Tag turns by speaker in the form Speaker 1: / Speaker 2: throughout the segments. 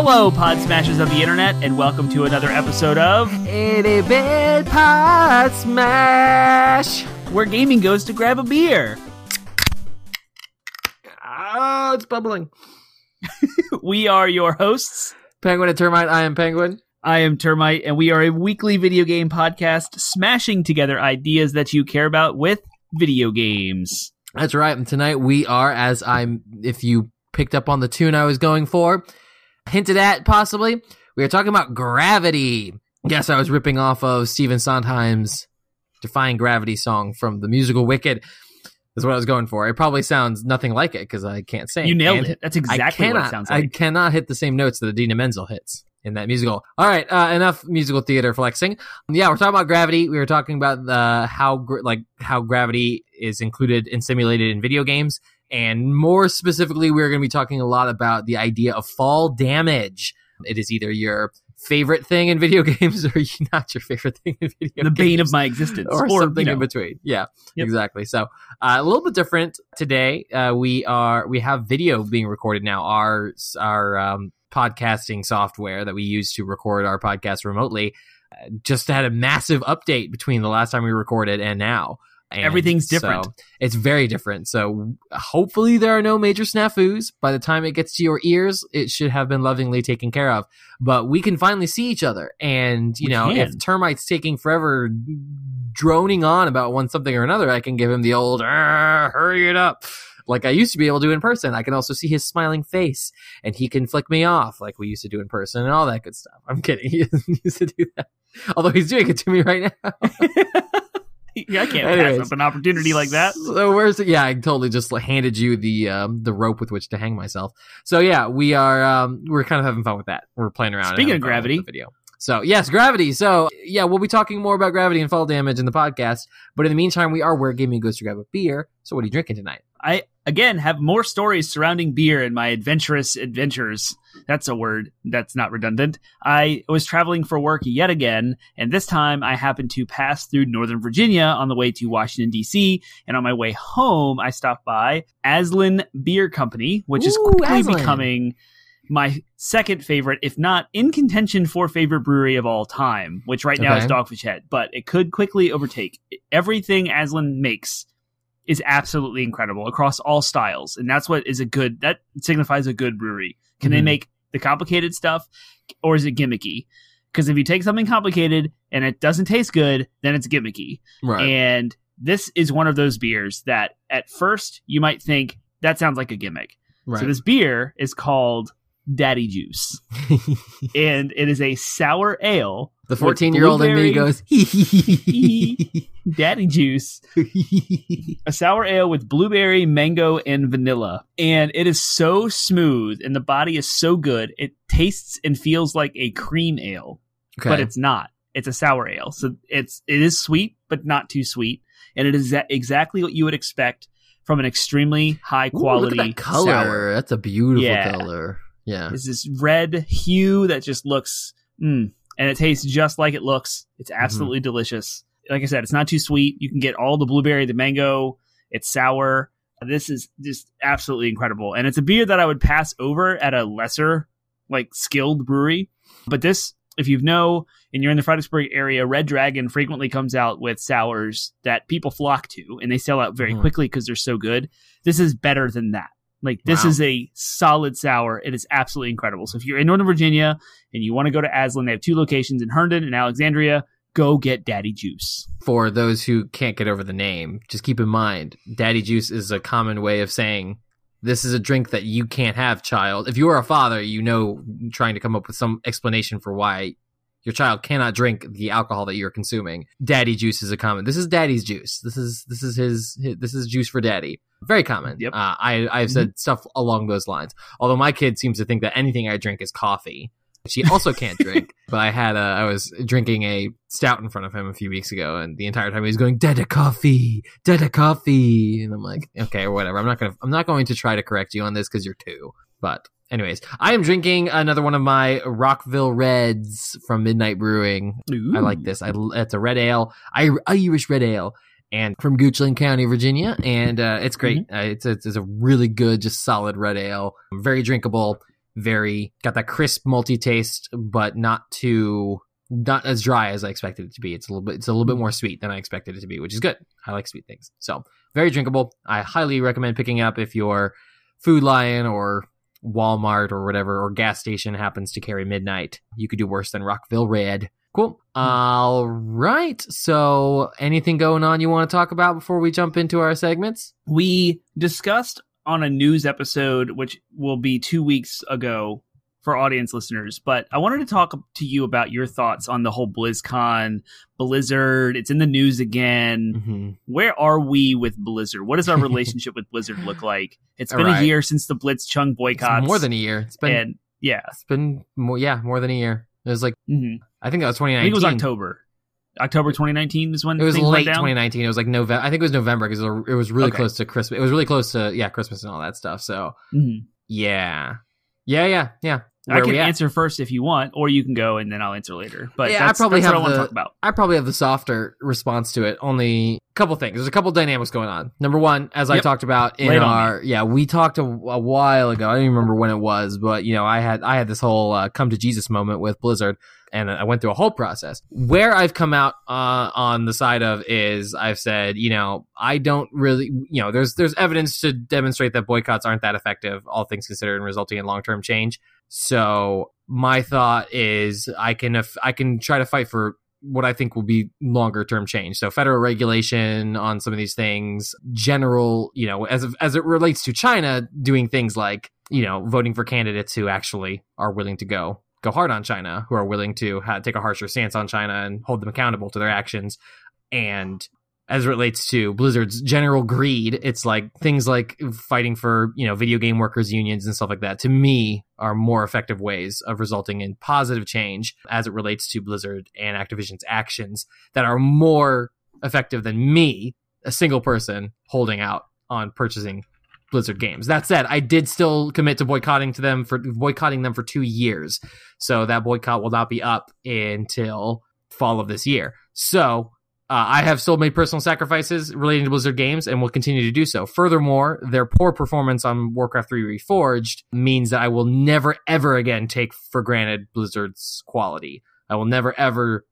Speaker 1: Hello, Pod Smashers of the Internet, and welcome to another episode of
Speaker 2: 80-Bit Pod Smash,
Speaker 1: where gaming goes to grab a beer.
Speaker 2: Oh, it's bubbling.
Speaker 1: We are your hosts.
Speaker 2: Penguin and Termite. I am Penguin.
Speaker 1: I am Termite, and we are a weekly video game podcast smashing together ideas that you care about with video games.
Speaker 2: That's right. And tonight we are, if you picked up on the tune I was going for, hinted at possibly, we are talking about Gravity. Yes, I was ripping off of Stephen Sondheim's Defying Gravity song from the musical Wicked. That's what I was going for. It probably sounds nothing like it because I can't sing.
Speaker 1: You nailed it. That's exactly what it sounds like.
Speaker 2: I cannot hit the same notes that Idina Menzel hits in that musical. All right, enough musical theater flexing. Yeah, we're talking about Gravity. We were talking about how Gravity is included and simulated in video games. And more specifically, we're going to be talking a lot about the idea of fall damage. It is either your favorite thing in video games or not your favorite thing in video games.
Speaker 1: The bane of my existence.
Speaker 2: Or something in between. Yeah, yep. Exactly. So a little bit different today. We have video being recorded now. Our podcasting software that we use to record our podcast remotely just had a massive update between the last time we recorded and now. And
Speaker 1: everything's different.
Speaker 2: So it's very different. So hopefully there are no major snafus. By the time it gets to your ears, it should have been lovingly taken care of. But we can finally see each other. And, if Termite's taking forever droning on about one something or another, I can give him the old, hurry it up. Like I used to be able to do in person. I can also see his smiling face. And he can flick me off like we used to do in person and all that good stuff. I'm kidding. He doesn't used to do that. Although he's doing it to me right now.
Speaker 1: Yeah, I can't pass up an opportunity like that.
Speaker 2: So I totally just handed you the rope with which to hang myself. So yeah, we're kind of having fun with that. We're playing around.
Speaker 1: Speaking of Gravity,
Speaker 2: the video. So yes, Gravity. So yeah, we'll be talking more about Gravity and fall damage in the podcast. But in the meantime, we are where gaming goes to grab a beer. So what are you drinking tonight?
Speaker 1: I, again, have more stories surrounding beer in my adventurous adventures. That's a word that's not redundant. I was traveling for work yet again, and this time I happened to pass through Northern Virginia on the way to Washington, D.C., and on my way home, I stopped by Aslan Beer Company, which is quickly becoming my second favorite, if not in contention for favorite brewery of all time, which right now is Dogfish Head, but it could quickly overtake. Everything Aslan makes is absolutely incredible across all styles. And that's what that signifies a good brewery. Can they make the complicated stuff, or is it gimmicky? Because if you take something complicated and it doesn't taste good, then it's gimmicky. Right. And this is one of those beers that at first you might think that sounds like a gimmick. Right. So this beer is called Daddy Juice. And it is a sour ale.
Speaker 2: The 14-year-old in me goes,
Speaker 1: Daddy Juice. A sour ale with blueberry, mango, and vanilla. And it is so smooth, and the body is so good. It tastes and feels like a cream ale, but it's not. It's a sour ale. So it is sweet, but not too sweet. And it is exactly what you would expect from an extremely high quality
Speaker 2: look at that color.
Speaker 1: Sour.
Speaker 2: That's a beautiful color. Yeah.
Speaker 1: It's this red hue that just looks, and it tastes just like it looks. It's absolutely delicious. Like I said, it's not too sweet. You can get all the blueberry, the mango. It's sour. This is just absolutely incredible. And it's a beer that I would pass over at a lesser, skilled brewery. But this, if you know, and you're in the Fredericksburg area, Red Dragon frequently comes out with sours that people flock to, and they sell out very quickly because they're so good. This is better than that. This is a solid sour. It is absolutely incredible. So if you're in Northern Virginia and you want to go to Aslan, they have 2 locations in Herndon and Alexandria. Go get Daddy Juice.
Speaker 2: For those who can't get over the name, just keep in mind, Daddy Juice is a common way of saying this is a drink that you can't have, child. If you are a father, trying to come up with some explanation for why your child cannot drink the alcohol that you're consuming. Daddy Juice is a common. This is Daddy's juice. This is juice for Daddy. Very common. Yep. I've said stuff along those lines. Although my kid seems to think that anything I drink is coffee, which he also can't drink. But I was drinking a stout in front of him a few weeks ago, and the entire time he was going, Dada coffee, and I'm like, okay, whatever. I'm not going to try to correct you on this because you're 2. But anyways, I am drinking another one of my Rockville Reds from Midnight Brewing. Ooh. I like this. It's a red ale, Irish red ale. And from Goochland County, Virginia, and it's great. It's a really good, just solid red ale, very drinkable. got that crisp malty taste, but not as dry as I expected it to be. It's a little bit more sweet than I expected it to be, which is good. I like sweet things. So very drinkable. I highly recommend picking up if your Food Lion or Walmart or whatever, or gas station happens to carry Midnight. You could do worse than Rockville Red. Cool. All right. So anything going on you want to talk about before we jump into our segments?
Speaker 1: We discussed on a news episode, which will be 2 weeks ago for audience listeners, but I wanted to talk to you about your thoughts on the whole BlizzCon, Blizzard. It's in the news again. Mm-hmm. Where are we with Blizzard? What does our relationship with Blizzard look like? It's been a year since the Blitzchung boycotts.
Speaker 2: It's more than a year. It's been more than a year. It was like, I think that was 2019.
Speaker 1: I think it was October. October 2019 is when
Speaker 2: it was
Speaker 1: things
Speaker 2: late
Speaker 1: went down?
Speaker 2: 2019. It was like November. I think it was November because it was really close to Christmas. It was really close to Christmas and all that stuff. So yeah.
Speaker 1: I can answer first if you want, or you can go and then I'll answer later. But
Speaker 2: yeah,
Speaker 1: that's what I want to talk about.
Speaker 2: I probably have the softer response to it. Only a couple things. There's a couple dynamics going on. Number one, as I talked about we talked a while ago. I don't even remember when it was, but I had this whole come to Jesus moment with Blizzard, and I went through a whole process. Where I've come out on the side of is I've said, I don't really, there's evidence to demonstrate that boycotts aren't that effective, all things considered, and resulting in long-term change. So my thought is I can try to fight for what I think will be longer term change. So federal regulation on some of these things, general, as it relates to China, doing things like, voting for candidates who actually are willing to go hard on China, who are willing to take a harsher stance on China and hold them accountable to their actions. And as it relates to Blizzard's general greed, it's like things like fighting for, video game workers unions and stuff like that, to me, are more effective ways of resulting in positive change as it relates to Blizzard and Activision's actions that are more effective than me, a single person, holding out on purchasing Blizzard games. That said, I did still commit to boycotting them for 2 years. So that boycott will not be up until fall of this year. So I have still made personal sacrifices relating to Blizzard games and will continue to do so. Furthermore, their poor performance on Warcraft 3 Reforged means that I will never, ever again take for granted Blizzard's quality. I will never, ever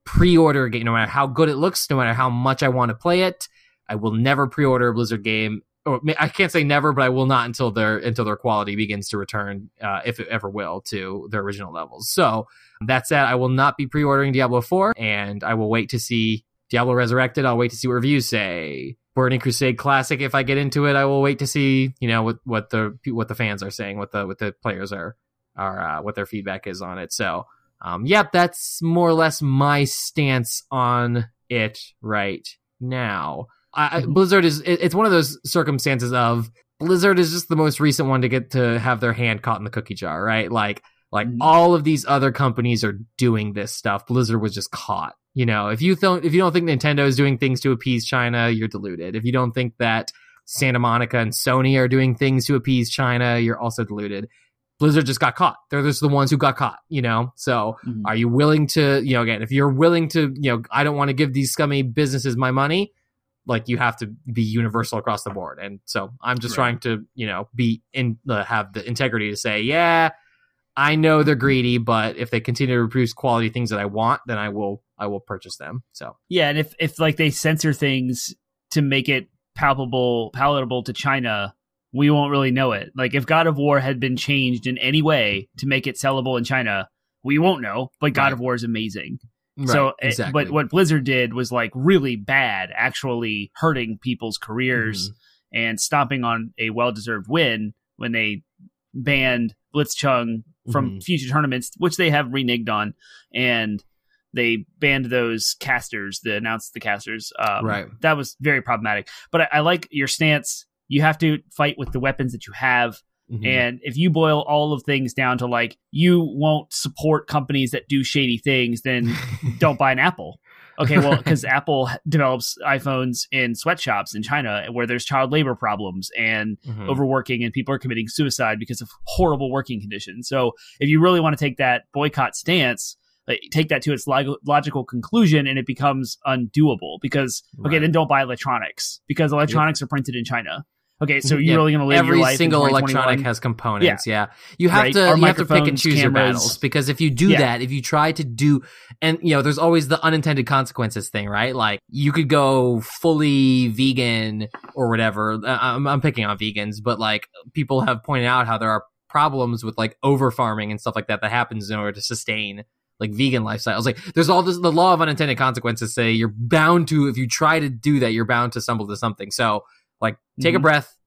Speaker 2: pre-order a game, no matter how good it looks, no matter how much I want to play it. I will never pre-order a Blizzard game. Or I can't say never, but I will not until their quality begins to return, if it ever will, to their original levels. So that said, I will not be pre-ordering Diablo 4, and I will wait to see Diablo Resurrected. I'll wait to see what reviews say. Burning Crusade Classic, if I get into it, I will wait to see, what the fans are saying, what the players are what their feedback is on it. So, that's more or less my stance on it right now. Blizzard it's one of those circumstances of Blizzard is just the most recent one to get to have their hand caught in the cookie jar, right? Like all of these other companies are doing this stuff. Blizzard was just caught. If you don't think Nintendo is doing things to appease China, you're deluded. If you don't think that Santa Monica and Sony are doing things to appease China, you're also deluded. Blizzard just got caught. They're just the ones who got caught, So are you willing to, again, if you're willing to, I don't want to give these scummy businesses my money, like you have to be universal across the board. And so I'm just trying to, have the integrity to say, yeah, I know they're greedy, but if they continue to produce quality things that I want, then I will purchase them. So
Speaker 1: yeah, and if like they censor things to make it palatable to China, we won't really know it. Like if God of War had been changed in any way to make it sellable in China, we won't know. But God of War is amazing. Right, so, exactly. But what Blizzard did was like really bad, actually hurting people's careers and stomping on a well-deserved win when they banned Blitzchung from future tournaments, which they have reneged on, and they banned those casters, announced the casters. Right. That was very problematic. But I like your stance. You have to fight with the weapons that you have. And if you boil all of things down to like, you won't support companies that do shady things, then don't buy an Apple. Okay, well, because Apple develops iPhones in sweatshops in China where there's child labor problems and overworking, and people are committing suicide because of horrible working conditions. So if you really want to take that boycott stance, take that to its logical conclusion, and it becomes undoable because, then don't buy electronics, because electronics are printed in China. Okay, so you're really going to live your life
Speaker 2: every single
Speaker 1: in
Speaker 2: electronic has components. Yeah. You have to pick and choose your battles, because if you do that, if you try to do, and there's always the unintended consequences thing, right? Like you could go fully vegan or whatever. I'm picking on vegans, but like people have pointed out how there are problems with like over farming and stuff like that happens in order to sustain like vegan lifestyles. Like there's all this, the law of unintended consequences say you're bound to, if you try to do that, you're bound to stumble to something. So like take a breath,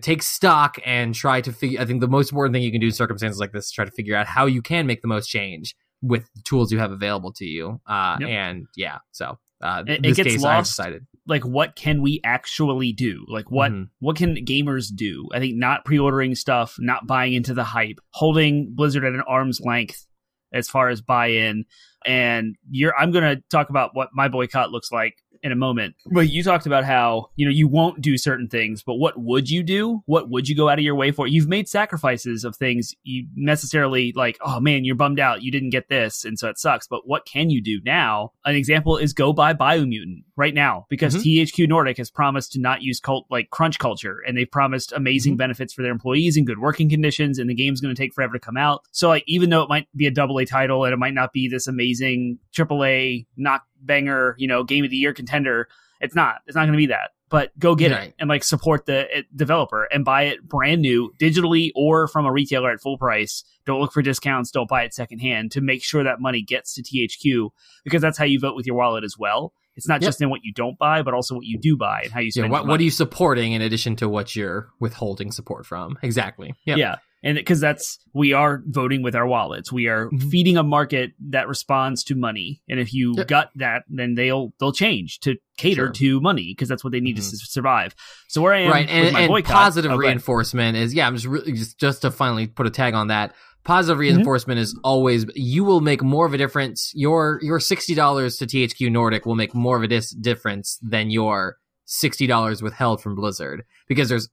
Speaker 2: take stock and try to figure, I think the most important thing you can do in circumstances like this is try to figure out how you can make the most change with the tools you have available to you. And yeah, so
Speaker 1: it
Speaker 2: this
Speaker 1: gets
Speaker 2: case
Speaker 1: lost.
Speaker 2: I've decided.
Speaker 1: Like, what can we actually do? Like, what can gamers do? I think not pre-ordering stuff, not buying into the hype, holding Blizzard at an arm's length as far as buy-in. And I'm going to talk about what my boycott looks like in a moment. But you talked about how, you won't do certain things, but what would you do? What would you go out of your way for? You've made sacrifices of things you necessarily like, oh man, you're bummed out. You didn't get this. And so it sucks. But what can you do now? An example is go buy Biomutant right now, because THQ Nordic has promised to not use crunch culture. And they've promised amazing benefits for their employees and good working conditions. And the game's going to take forever to come out. So like, even though it might be a AA title and it might not be this amazing AAA knock banger, game of the year contender, it's not going to be that. But go get it and like support the developer and buy it brand new digitally or from a retailer at full price. Don't look for discounts. Don't buy it secondhand, to make sure that money gets to THQ, because that's how you vote with your wallet as well. It's not just in what you don't buy, but also what you do buy and how you spend your money.
Speaker 2: What are you supporting in addition to what you're withholding support from? Exactly. Yep.
Speaker 1: Yeah. And because we are voting with our wallets. We are feeding a market that responds to money. And if you gut that, then they'll change to cater to money, because that's what they need to survive. So where I am with my boycott,
Speaker 2: positive reinforcement is, I'm just really just to finally put a tag on that. Positive reinforcement is always, you will make more of a difference. Your $60 to THQ Nordic will make more of a difference than your $60 withheld from Blizzard, because there's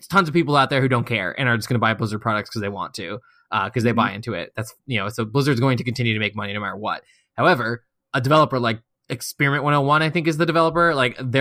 Speaker 2: tons of people out there who don't care and are just going to buy Blizzard products because they want to, because they buy into it. That's, so Blizzard's going to continue to make money no matter what. However, a developer like Experiment 101, I think, is the developer. Like they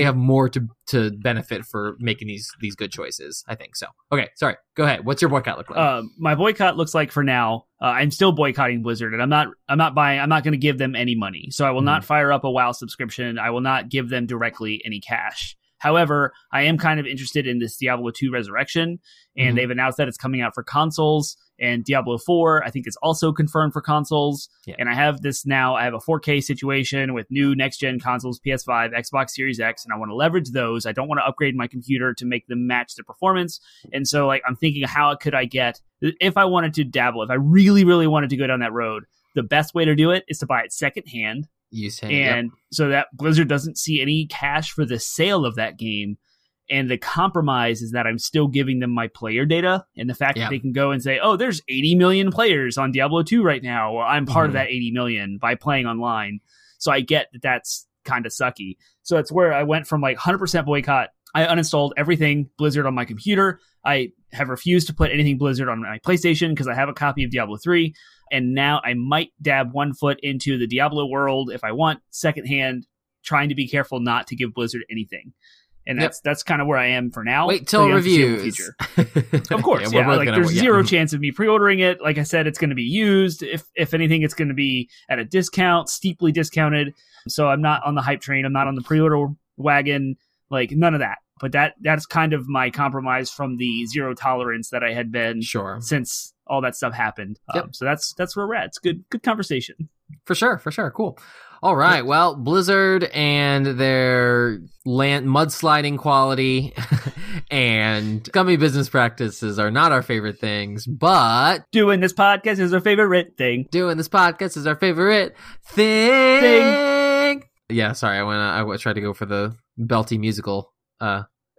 Speaker 2: have more to benefit for making these good choices, I think. So, okay, sorry, go ahead. What's your boycott look like?
Speaker 1: My boycott looks like, for now, I'm still boycotting Blizzard, and I'm not going to give them any money. So I will not fire up a WoW subscription. I will not give them directly any cash. However, I am kind of interested in this Diablo 2 Resurrection, and they've announced that it's coming out for consoles, and Diablo 4, I think, is also confirmed for consoles. Yeah. And I have this now. I have a 4K situation with new next-gen consoles, PS5, Xbox Series X, and I want to leverage those. I don't want to upgrade my computer to make them match the performance. And so I'm thinking, how could I get, if I wanted to dabble, if I really, really wanted to go down that road, the best way to do it is to buy it secondhand. So that Blizzard doesn't see any cash for the sale of that game. And the compromise is that I'm still giving them my player data, and the fact that they can go and say, oh, there's 80 million players on Diablo 2 right now. Well, I'm part of that 80 million by playing online. So I get that that's kind of sucky. So that's where I went from 100% boycott. I uninstalled everything Blizzard on my computer. I have refused to put anything Blizzard on my PlayStation because I have a copy of Diablo 3. And now I might dab one foot into the Diablo world if I want, secondhand, trying to be careful not to give Blizzard anything. And that's kind of where I am for now.
Speaker 2: Wait till reviews.
Speaker 1: Of course, there's zero chance of me pre-ordering it. Like I said, it's going to be used. If anything, it's going to be at a discount, steeply discounted. So I'm not on the hype train. I'm not on the pre-order wagon. None of that. But that's kind of my compromise from the zero tolerance that I had been since all that stuff happened. So that's where we're at. It's good conversation.
Speaker 2: For sure. Cool. All right. Well, Blizzard and their mudsliding quality and scummy business practices are not our favorite things, but
Speaker 1: doing this podcast is our favorite thing.
Speaker 2: Yeah, sorry. I tried to go for the belty musical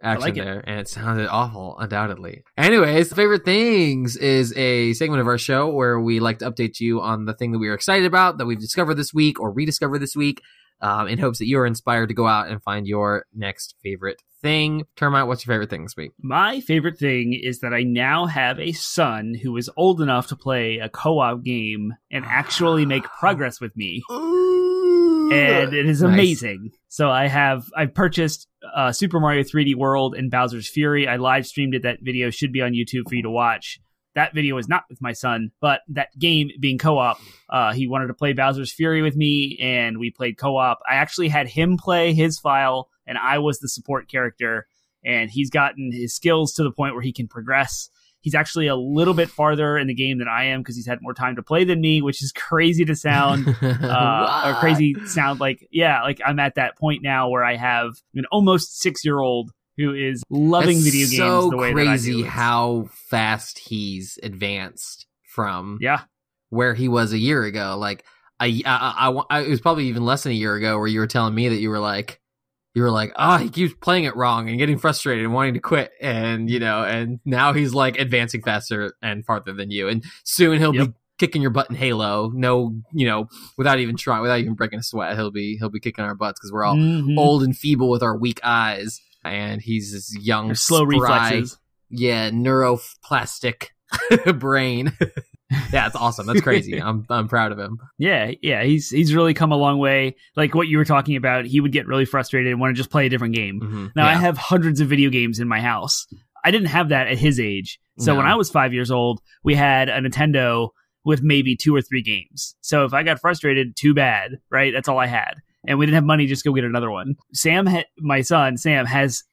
Speaker 2: action there, and it sounded awful, undoubtedly. Anyways, Favorite Things is a segment of our show where we like to update you on the thing that we are excited about, that we've discovered this week or rediscovered this week, in hopes that you are inspired to go out and find your next favorite thing. Termite, what's your favorite thing this week?
Speaker 1: My favorite thing is that I now have a son who is old enough to play a co-op game and actually make progress with me.
Speaker 2: Ooh.
Speaker 1: and it is
Speaker 2: Nice.
Speaker 1: amazing. So I've purchased Super Mario 3D World and Bowser's Fury. I live streamed it. That video should be on YouTube for you to watch. That video is not with my son, but that game being co-op, he wanted to play Bowser's Fury with me, and we played co-op. I actually had him play his file, and I was the support character, and he's gotten his skills to the point where he can progress. He's actually a little bit farther in the game than I am because he's had more time to play than me, which is crazy to sound, or crazy sound like, yeah, like I'm at that point now where I have an almost 6-year-old who is loving video games the way that I do.
Speaker 2: It's so crazy how fast he's advanced from
Speaker 1: Yeah.
Speaker 2: where he was a year ago. Like, it was probably even less than a year ago where you were telling me that you were like, oh, he keeps playing it wrong and getting frustrated and wanting to quit. And, and now he's like advancing faster and farther than you. And soon he'll be kicking your butt in Halo. No, without even trying, without even breaking a sweat, he'll be kicking our butts because we're all old and feeble with our weak eyes. And he's this young,
Speaker 1: slow reflexes.
Speaker 2: Yeah, neuroplastic brain. Yeah, it's awesome. That's crazy. I'm proud of him.
Speaker 1: Yeah, he's really come a long way. Like what you were talking about, he would get really frustrated and want to just play a different game.
Speaker 2: Mm-hmm.
Speaker 1: Now I have hundreds of video games in my house. I didn't have that at his age. So when I was 5 years old, we had a Nintendo with maybe 2 or 3 games. So if I got frustrated, too bad, right? That's all I had. And we didn't have money just to go get another one. My son, Sam, has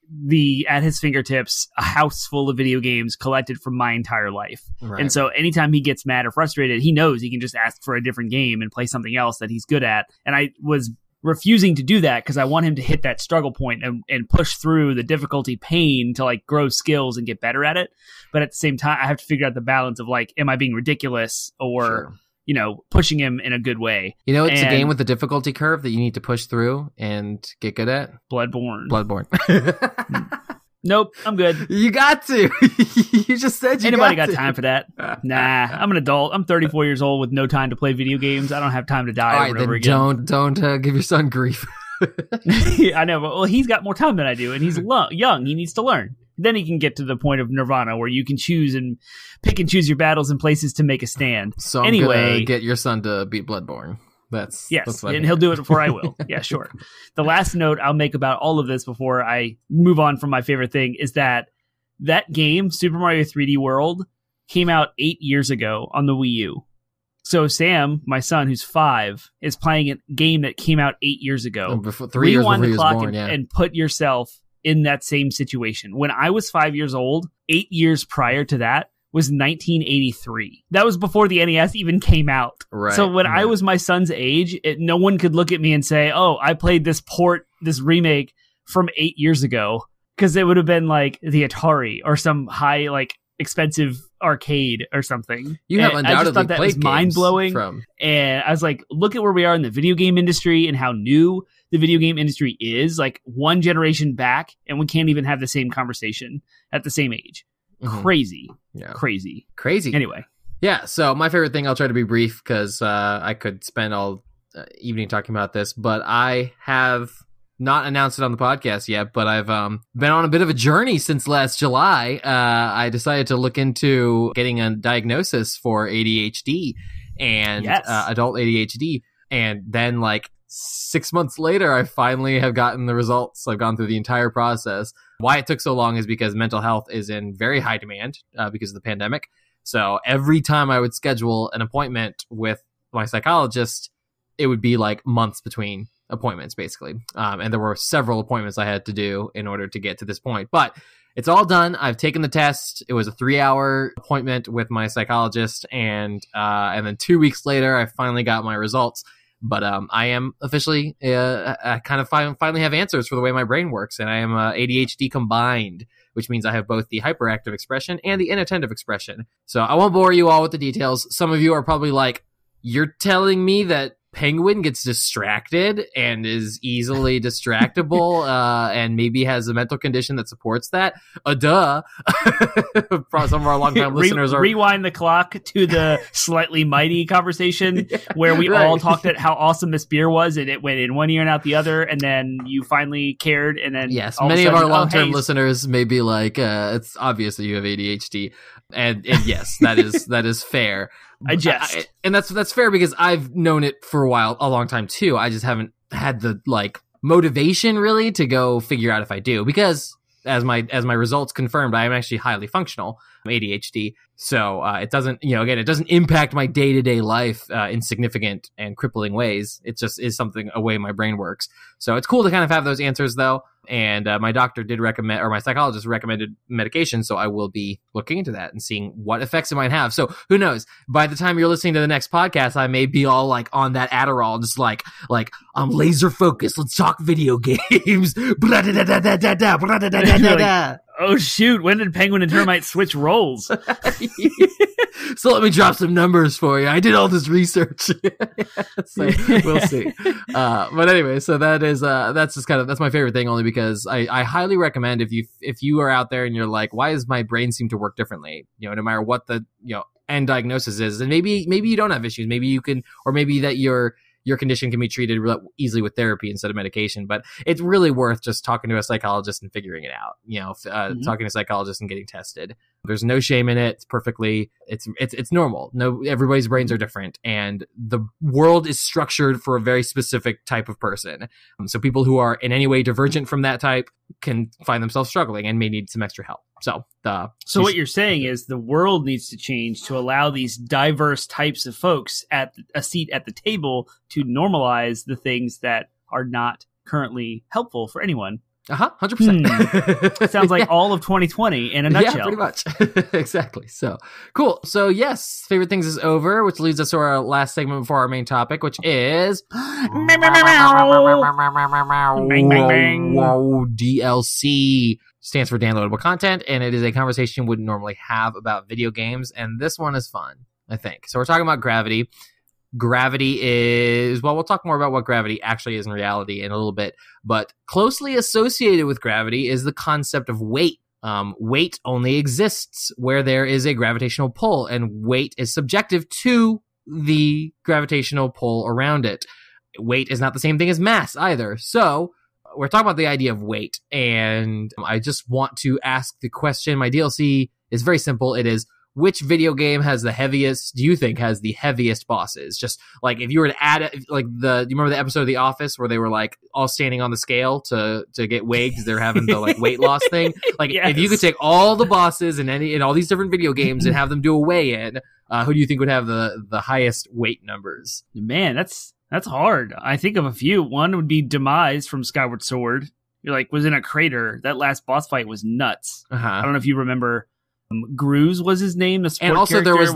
Speaker 1: at his fingertips a house full of video games collected from my entire life.
Speaker 2: Right.
Speaker 1: And so anytime he gets mad or frustrated, he knows he can just ask for a different game and play something else that he's good at. And I was refusing to do that because I want him to hit that struggle point and push through the difficulty pain to like grow skills and get better at it. But at the same time, I have to figure out the balance of like, am I being ridiculous or...
Speaker 2: Sure.
Speaker 1: Pushing him in a good way.
Speaker 2: It's a game with a difficulty curve that you need to push through and get good at.
Speaker 1: Bloodborne. Nope, I'm good.
Speaker 2: You got to. You just said you
Speaker 1: Anybody got time for that? Nah, I'm an adult. I'm 34 years old with no time to play video games. I don't have time to die over and over again.
Speaker 2: Don't give your son grief.
Speaker 1: I know, but he's got more time than I do, and he's young. He needs to learn. Then he can get to the point of nirvana where you can choose and pick and choose your battles and places to make a stand.
Speaker 2: So I'm gonna get your son to beat Bloodborne. That's
Speaker 1: and he'll do it before I will. Yeah, sure. The last note I'll make about all of this before I move on from my favorite thing is that game, Super Mario 3D World, came out 8 years ago on the Wii U. So Sam, my son, who's 5, is playing a game that came out 8 years ago.
Speaker 2: Before, 3 years before he was born,
Speaker 1: and put yourself in that same situation. When I was 5 years old, 8 years prior to that was 1983. That was before the NES even came out.
Speaker 2: Right.
Speaker 1: So when I was my son's age, no one could look at me and say, oh, I played this remake from 8 years ago. Because it would have been like the Atari or some high, like, expensive arcade or something.
Speaker 2: You have undoubtedly
Speaker 1: I just thought that was mind-blowing. And I was like, look at where we are in the video game industry and how new the video game industry is, like one generation back, and we can't even have the same conversation at the same age. Mm-hmm. Crazy. Anyway.
Speaker 2: Yeah, so my favorite thing, I'll try to be brief because I could spend all evening talking about this, but I have not announced it on the podcast yet, but I've been on a bit of a journey since last July. I decided to look into getting a diagnosis for ADHD and adult ADHD. And then like 6 months later, I finally have gotten the results. I've gone through the entire process. Why it took so long is because mental health is in very high demand because of the pandemic. So every time I would schedule an appointment with my psychologist, it would be like months between appointments, basically. And there were several appointments I had to do in order to get to this point. But it's all done. I've taken the test. It was a 3-hour appointment with my psychologist. And then 2 weeks later, I finally got my results. But I am officially I kind of finally have answers for the way my brain works. And I am ADHD combined, which means I have both the hyperactive expression and the inattentive expression. So I won't bore you all with the details. Some of you are probably like, you're telling me that Penguin gets distracted and is easily distractible and maybe has a mental condition that supports that? Duh. Some of our longtime listeners are...
Speaker 1: Rewind the clock to the Slightly Mighty conversation where we all talked about how awesome this beer was and it went in one ear and out the other, and then you finally cared, and then...
Speaker 2: Yes, many of our long-term listeners may be like, it's obvious that you have ADHD. And yes, that is fair.
Speaker 1: I jest.
Speaker 2: And that's fair because I've known it for a long time too. I just haven't had the like motivation really to go figure out if I do, because as my results confirmed, I am actually highly functional, ADHD. So it doesn't, again, it doesn't impact my day-to-day life in significant and crippling ways. It just is something, a way my brain works. So it's cool to kind of have those answers though. And my doctor did recommend, or my psychologist recommended medication. So I will be looking into that and seeing what effects it might have. So who knows? By the time you're listening to the next podcast, I may be all like on that Adderall, just like I'm laser focused. Let's talk video games.
Speaker 1: Like, oh shoot, when did Penguin and Termite switch roles?
Speaker 2: So let me drop some numbers for you. I did all this research. So we'll see. But anyway, so that's just that's my favorite thing, only because I highly recommend if you are out there and you're like, why does my brain seem to work differently? No matter what the end diagnosis is, and maybe you don't have issues, maybe you can, or maybe that your condition can be treated easily with therapy instead of medication. But it's really worth just talking to a psychologist and figuring it out. Talking to a psychologist and getting tested. There's no shame in it. It's perfectly, it's normal. No, everybody's brains are different, and the world is structured for a very specific type of person. So people who are in any way divergent from that type can find themselves struggling and may need some extra help. So what you're saying is the world needs to change to allow these diverse types of folks at a seat at the table to normalize the things that are not currently helpful for anyone. 100%. Sounds like all of 2020 in a nutshell. Yeah, pretty much. Exactly. So cool. So yes, favorite things is over, which leads us to our last segment before our main topic, which is DLC. Stands for downloadable content, and it is a conversation you wouldn't normally have about video games, and this one is fun, I think. So we're talking about gravity. Gravity is, well, we'll talk more about what gravity actually is in reality in a little bit, but closely associated with gravity is the concept of weight. Weight only exists where there is a gravitational pull, and weight is subjective to the gravitational pull around it. Weight is not the same thing as mass either. So we're talking about the idea of weight, and I just want to ask the question. My DLC is very simple. It is, which video game has the heaviest, do you think has the heaviest bosses? Just like if you were to add it, like do you remember the episode of The Office where they were like all standing on the scale to get weighed because they're having the like weight loss thing? Like yes. If you could take all the bosses in all these different video games and have them do a weigh-in, who do you think would have the highest weight numbers? Man, that's hard. I think of a few. One would be Demise from Skyward Sword. You're like, was in a crater. That last boss fight was nuts. I don't know if you remember. Gruz was his name. The sport, and also there was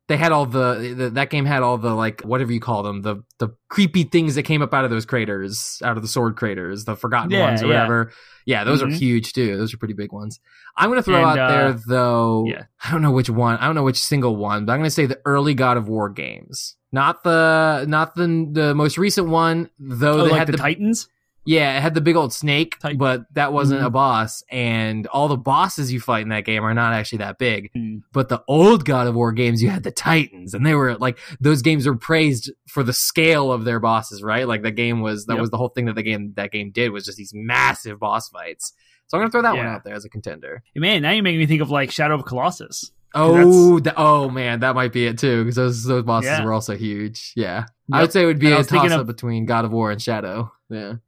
Speaker 2: they had all that game had all the like whatever you call them, the creepy things that came up out of those craters, out of the sword craters, the forgotten ones or whatever. Yeah, those are huge too. Those are pretty big ones. I'm gonna throw out there though. Yeah. I don't know which one. I don't know which single one, but I'm gonna say the early God of War games, not the most recent one though. They had the Titans. Yeah, it had the big old snake, but that wasn't a boss, and all the bosses you fight in that game are not actually that big. But the old God of War games, you had the Titans, and they were like, those games were praised for the scale of their bosses, right? Like the game was, was the whole thing that that game did, was just these massive boss fights. So I'm gonna throw that one out there as a contender. Man, now you're making me think of like Shadow of Colossus. Oh man, that might be it too, because those bosses were also huge. Yeah. I would say it would be a toss-up between God of War and Shadow.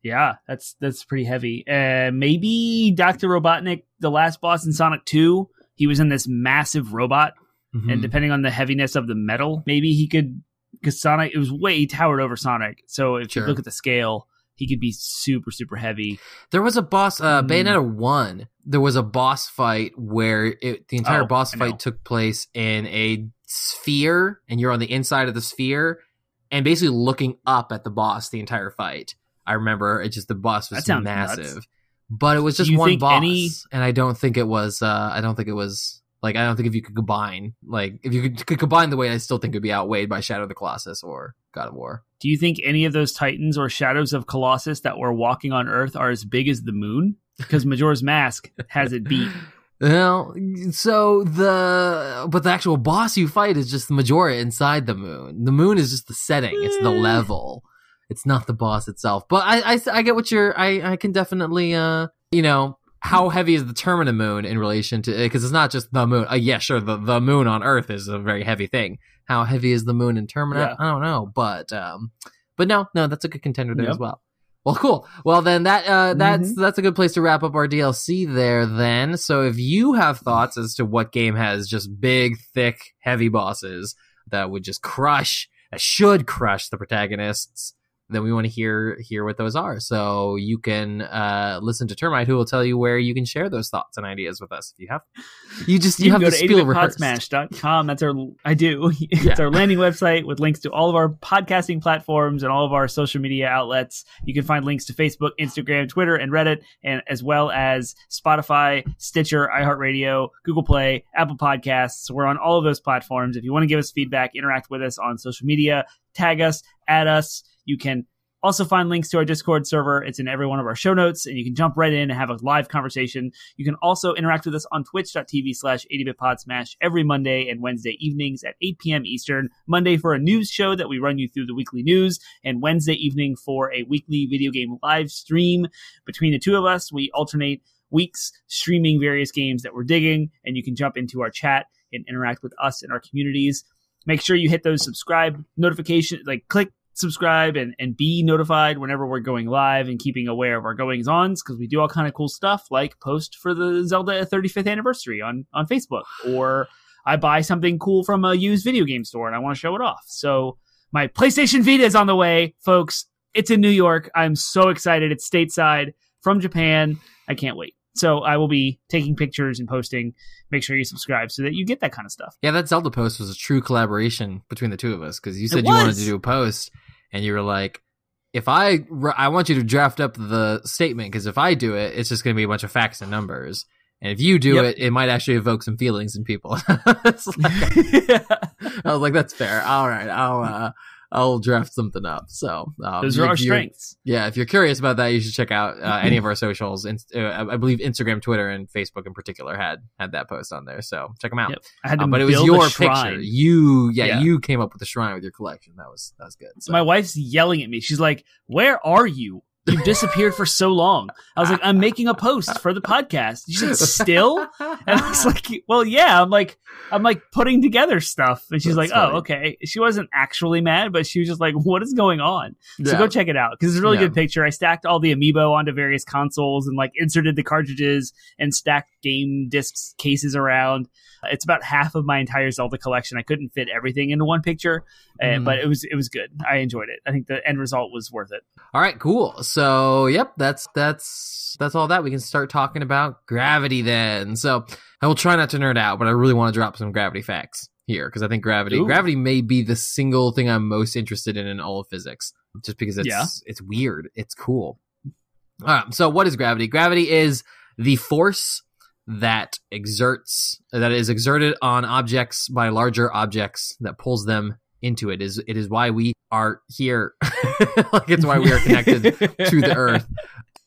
Speaker 2: Yeah, that's pretty heavy. Maybe Dr. Robotnik, the last boss in Sonic 2, he was in this massive robot, and depending on the heaviness of the metal, maybe he could, because Sonic, it was way towered over Sonic, so if you look at the scale, he could be super, super heavy. There was a boss, Bayonetta 1, there was a boss fight where the entire boss fight took place in a sphere, and you're on the inside of the sphere, and basically looking up at the boss the entire fight. I remember the boss was massive, nuts. But it was just one boss, and I don't think it was like, I don't think if you could combine, like if you could combine the weight, I still think it would be outweighed by Shadow of the Colossus or God of War. Do you think any of those Titans or Shadows of Colossus that were walking on Earth are as big as the moon? Because Majora's Mask has it beat. Well, so but the actual boss you fight is just the Majora inside the moon. The moon is just the setting. It's the level. It's not the boss itself. But I get what I can definitely, how heavy is the Termina moon in relation to, because it's not just the moon. Yeah, sure. The moon on Earth is a very heavy thing. How heavy is the moon in Termina? Yeah. I don't know. But But no, that's a good contender there as well. Well, cool. Well, then that's a good place to wrap up our DLC there then. So if you have thoughts as to what game has just big, thick, heavy bosses that would just should crush the protagonists, then we want to hear what those are. So you can listen to Termite, who will tell you where you can share those thoughts and ideas with us if you have. You have
Speaker 1: go
Speaker 2: to
Speaker 1: to
Speaker 2: spiel rehearsed.
Speaker 1: Podsmash.com. That's it's our landing website with links to all of our podcasting platforms and all of our social media outlets. You can find links to Facebook, Instagram, Twitter, and Reddit, and as well as Spotify, Stitcher, iHeartRadio, Google Play, Apple Podcasts. We're on all of those platforms. If you want to give us feedback, interact with us on social media, tag us, add us. You can also find links to our Discord server. It's in every one of our show notes, and you can jump right in and have a live conversation. You can also interact with us on twitch.tv/80bitpodsmash every Monday and Wednesday evenings at 8 p.m. Eastern. Monday for a news show that we run you through the weekly news, and Wednesday evening for a weekly video game live stream. Between the two of us, we alternate weeks streaming various games that we're digging, and you can jump into our chat and interact with us in our communities. Make sure you hit those subscribe notifications, click subscribe and be notified whenever we're going live and keeping aware of our goings-ons, because we do all kind of cool stuff like post for the Zelda 35th anniversary on Facebook, or I buy something cool from a used video game store and I want to show it off. So my PlayStation Vita is on the way, folks. It's in New York. I'm so excited. It's stateside from Japan. I can't wait. So I will be taking pictures and posting. Make sure you subscribe so that you get that kind of stuff.
Speaker 2: Yeah, that Zelda post was a true collaboration between the two of us, because you said you wanted to do a post, and you were like, if I want you to draft up the statement, because if I do it, it's just going to be a bunch of facts and numbers. And if you do it, it might actually evoke some feelings in people. I was like, that's fair. All right, I'll draft something up. So
Speaker 1: those are our strengths.
Speaker 2: Yeah, if you're curious about that, you should check out any of our socials. I believe Instagram, Twitter, and Facebook in particular had that post on there. So check them out.
Speaker 1: Yep. I had to
Speaker 2: but it was your picture. You came up with the shrine with your collection. That was good. So.
Speaker 1: My wife's yelling at me. She's like, "Where are you? You've disappeared for so long." I was like, "I'm making a post for the podcast." She said, "Still?" And I was like, "Well, yeah." I'm like putting together stuff. And she's
Speaker 2: That's
Speaker 1: like,
Speaker 2: funny.
Speaker 1: "Oh, okay." She wasn't actually mad, but she was just like, "What is going on?" So go check it out, because it's a really good picture. I stacked all the amiibo onto various consoles and inserted the cartridges and stacked game discs cases around. It's about half of my entire Zelda collection. I couldn't fit everything into one picture, but it was good. I enjoyed it. I think the end result was worth it.
Speaker 2: All right, cool. So, yep, that's all that. We can start talking about gravity then. So, I will try not to nerd out, but I really want to drop some gravity facts here, because I think gravity may be the single thing I'm most interested in all of physics, just because it's weird. It's cool. All right, so what is gravity? Gravity is the force that is exerted on objects by larger objects that pulls them into it. It is why we are here. It's why we are connected to the earth.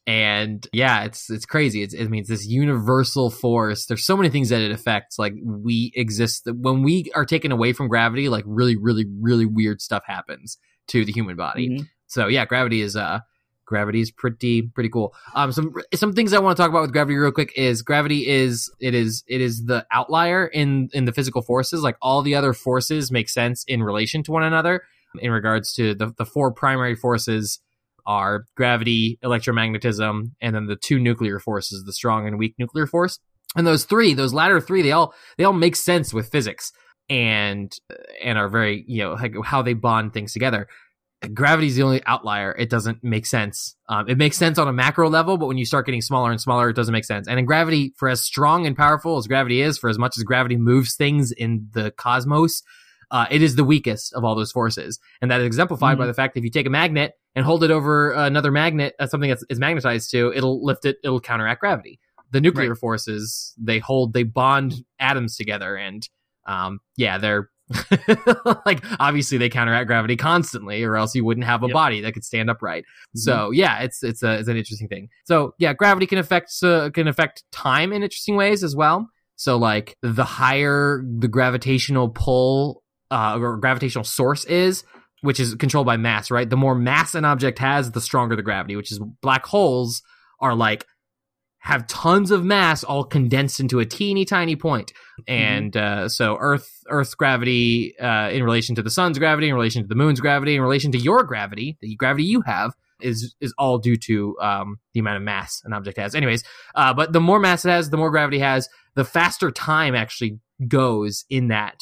Speaker 2: And yeah, it's crazy. It means this universal force. There's so many things that it affects. We exist when we are taken away from gravity, really, really, really weird stuff happens to the human body. Mm-hmm. So yeah, gravity is pretty cool. Some things I want to talk about with gravity real quick is gravity is the outlier in the physical forces. All the other forces make sense in relation to one another. In regards to the four primary forces are gravity, electromagnetism, and then the two nuclear forces, the strong and weak nuclear force. And those latter three, they all make sense with physics and are very, how they bond things together. Gravity is the only outlier. It doesn't make sense. It makes sense on a macro level, but when you start getting smaller and smaller, it doesn't make sense. And in gravity, for as strong and powerful as gravity is, for as much as gravity moves things in the cosmos, it is the weakest of all those forces. And that is exemplified by the fact that if you take a magnet and hold it over another magnet, something that is magnetized to, it'll lift it, it'll counteract gravity. The nuclear forces, they bond atoms together, and they're obviously they counteract gravity constantly, or else you wouldn't have a body that could stand upright. Mm-hmm. So yeah, it's an interesting thing. So yeah, gravity can affect time in interesting ways as well. So the higher the gravitational pull or gravitational source is, which is controlled by mass, right? The more mass an object has, the stronger the gravity, which is black holes are have tons of mass all condensed into a teeny tiny point. And so Earth's gravity in relation to the sun's gravity, in relation to the moon's gravity, in relation to your gravity, the gravity you have, is all due to the amount of mass an object has. Anyways, but the more mass it has, the more gravity has, the faster time actually goes in that.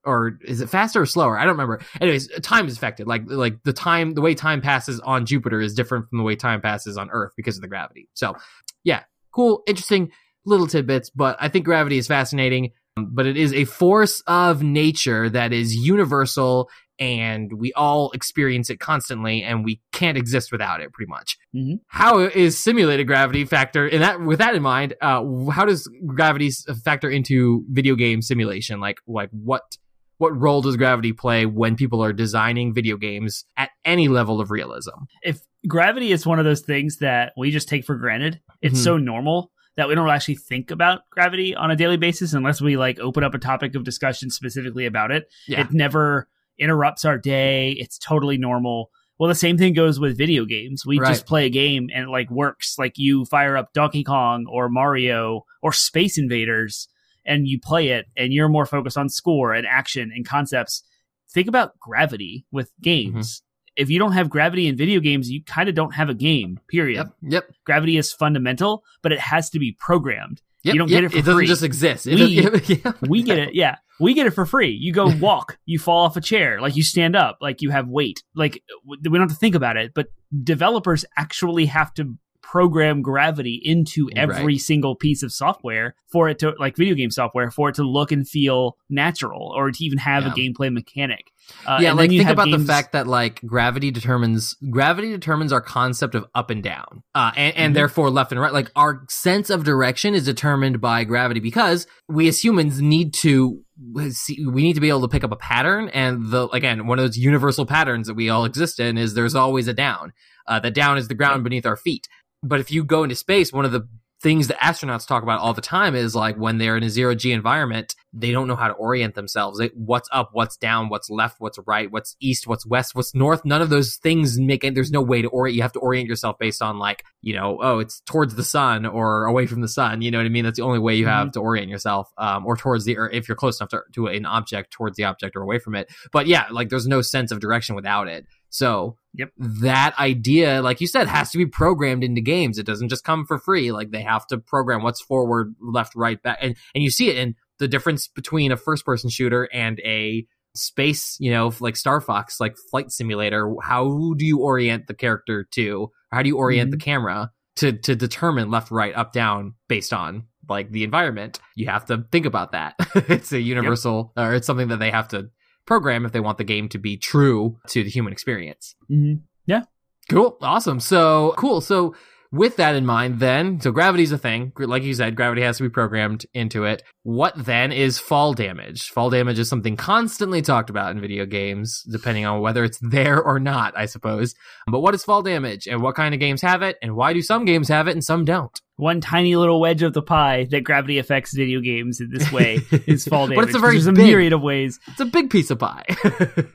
Speaker 2: Or is it faster or slower? I don't remember. Anyways, time is affected. Like the way time passes on Jupiter is different from the way time passes on Earth because of the gravity. So yeah, cool, interesting little tidbits, but I think gravity is fascinating. But it is a force of nature that is universal, and we all experience it constantly, and we can't exist without it, pretty much. Mm-hmm. How is simulated gravity factor in that? With that in mind, how does gravity factor into video game simulation? Like what role does gravity play when people are designing video games at any level of realism?
Speaker 1: If gravity is one of those things that we just take for granted, it's so normal that we don't actually think about gravity on a daily basis unless we like open up a topic of discussion specifically about it. Yeah. It never interrupts our day. It's totally normal. Well, the same thing goes with video games. We just play a game and it like works. Like you fire up Donkey Kong or Mario or Space Invaders and you play it and you're more focused on score and action and concepts. Think about gravity with games. If you don't have gravity in video games, you kind of don't have a game, period.
Speaker 2: Yep.
Speaker 1: Gravity is fundamental, but it has to be programmed. You don't get it for free.
Speaker 2: It doesn't just exist.
Speaker 1: We get it. Yeah. We get it for free. You go walk, you fall off a chair, like you stand up, like you have weight. Like we don't have to think about it, but developers actually have to program gravity into every single piece of software for it to, like video game software, for it to look and feel natural or to even have a gameplay mechanic.
Speaker 2: Like think about the fact that like gravity determines our concept of up and down, and therefore left and right. Like our sense of direction is determined by gravity because we as humans need to be able to pick up a pattern. And one of those universal patterns that we all exist in is there's always a down. The down is the ground beneath our feet. But if you go into space, one of the things that astronauts talk about all the time is like when they're in a zero-G environment, they don't know how to orient themselves. What's up, what's down, what's left, what's right, what's east, what's west, what's north. None of those things there's no way to orient. You have to orient yourself based on like, it's towards the sun or away from the sun. You know what I mean? That's the only way you have to orient yourself, or towards or if you're close enough to an object, towards the object or away from it. But yeah, like there's no sense of direction without it. So that idea, like you said, has to be programmed into games. It doesn't just come for free. Like they have to program what's forward, left, right, back. And you see it in the difference between a first-person shooter and a space, like Star Fox, like flight simulator. How do you orient the character to, or how do you orient the camera to determine left, right, up, down based on like the environment? You have to think about that. It's a universal, or it's something that they have to program if they want the game to be true to the human experience.
Speaker 1: Yeah.
Speaker 2: Cool. Awesome. So cool. So with that in mind, then, so gravity's a thing. Like you said, gravity has to be programmed into it. What then is fall damage? Fall damage is something constantly talked about in video games, depending on whether it's there or not, I suppose. But what is fall damage, and what kind of games have it, and why do some games have it and some don't?
Speaker 1: One tiny little wedge of the pie that gravity affects video games in this way is fall damage.
Speaker 2: But it's there's
Speaker 1: a myriad of ways.
Speaker 2: It's a big piece of pie.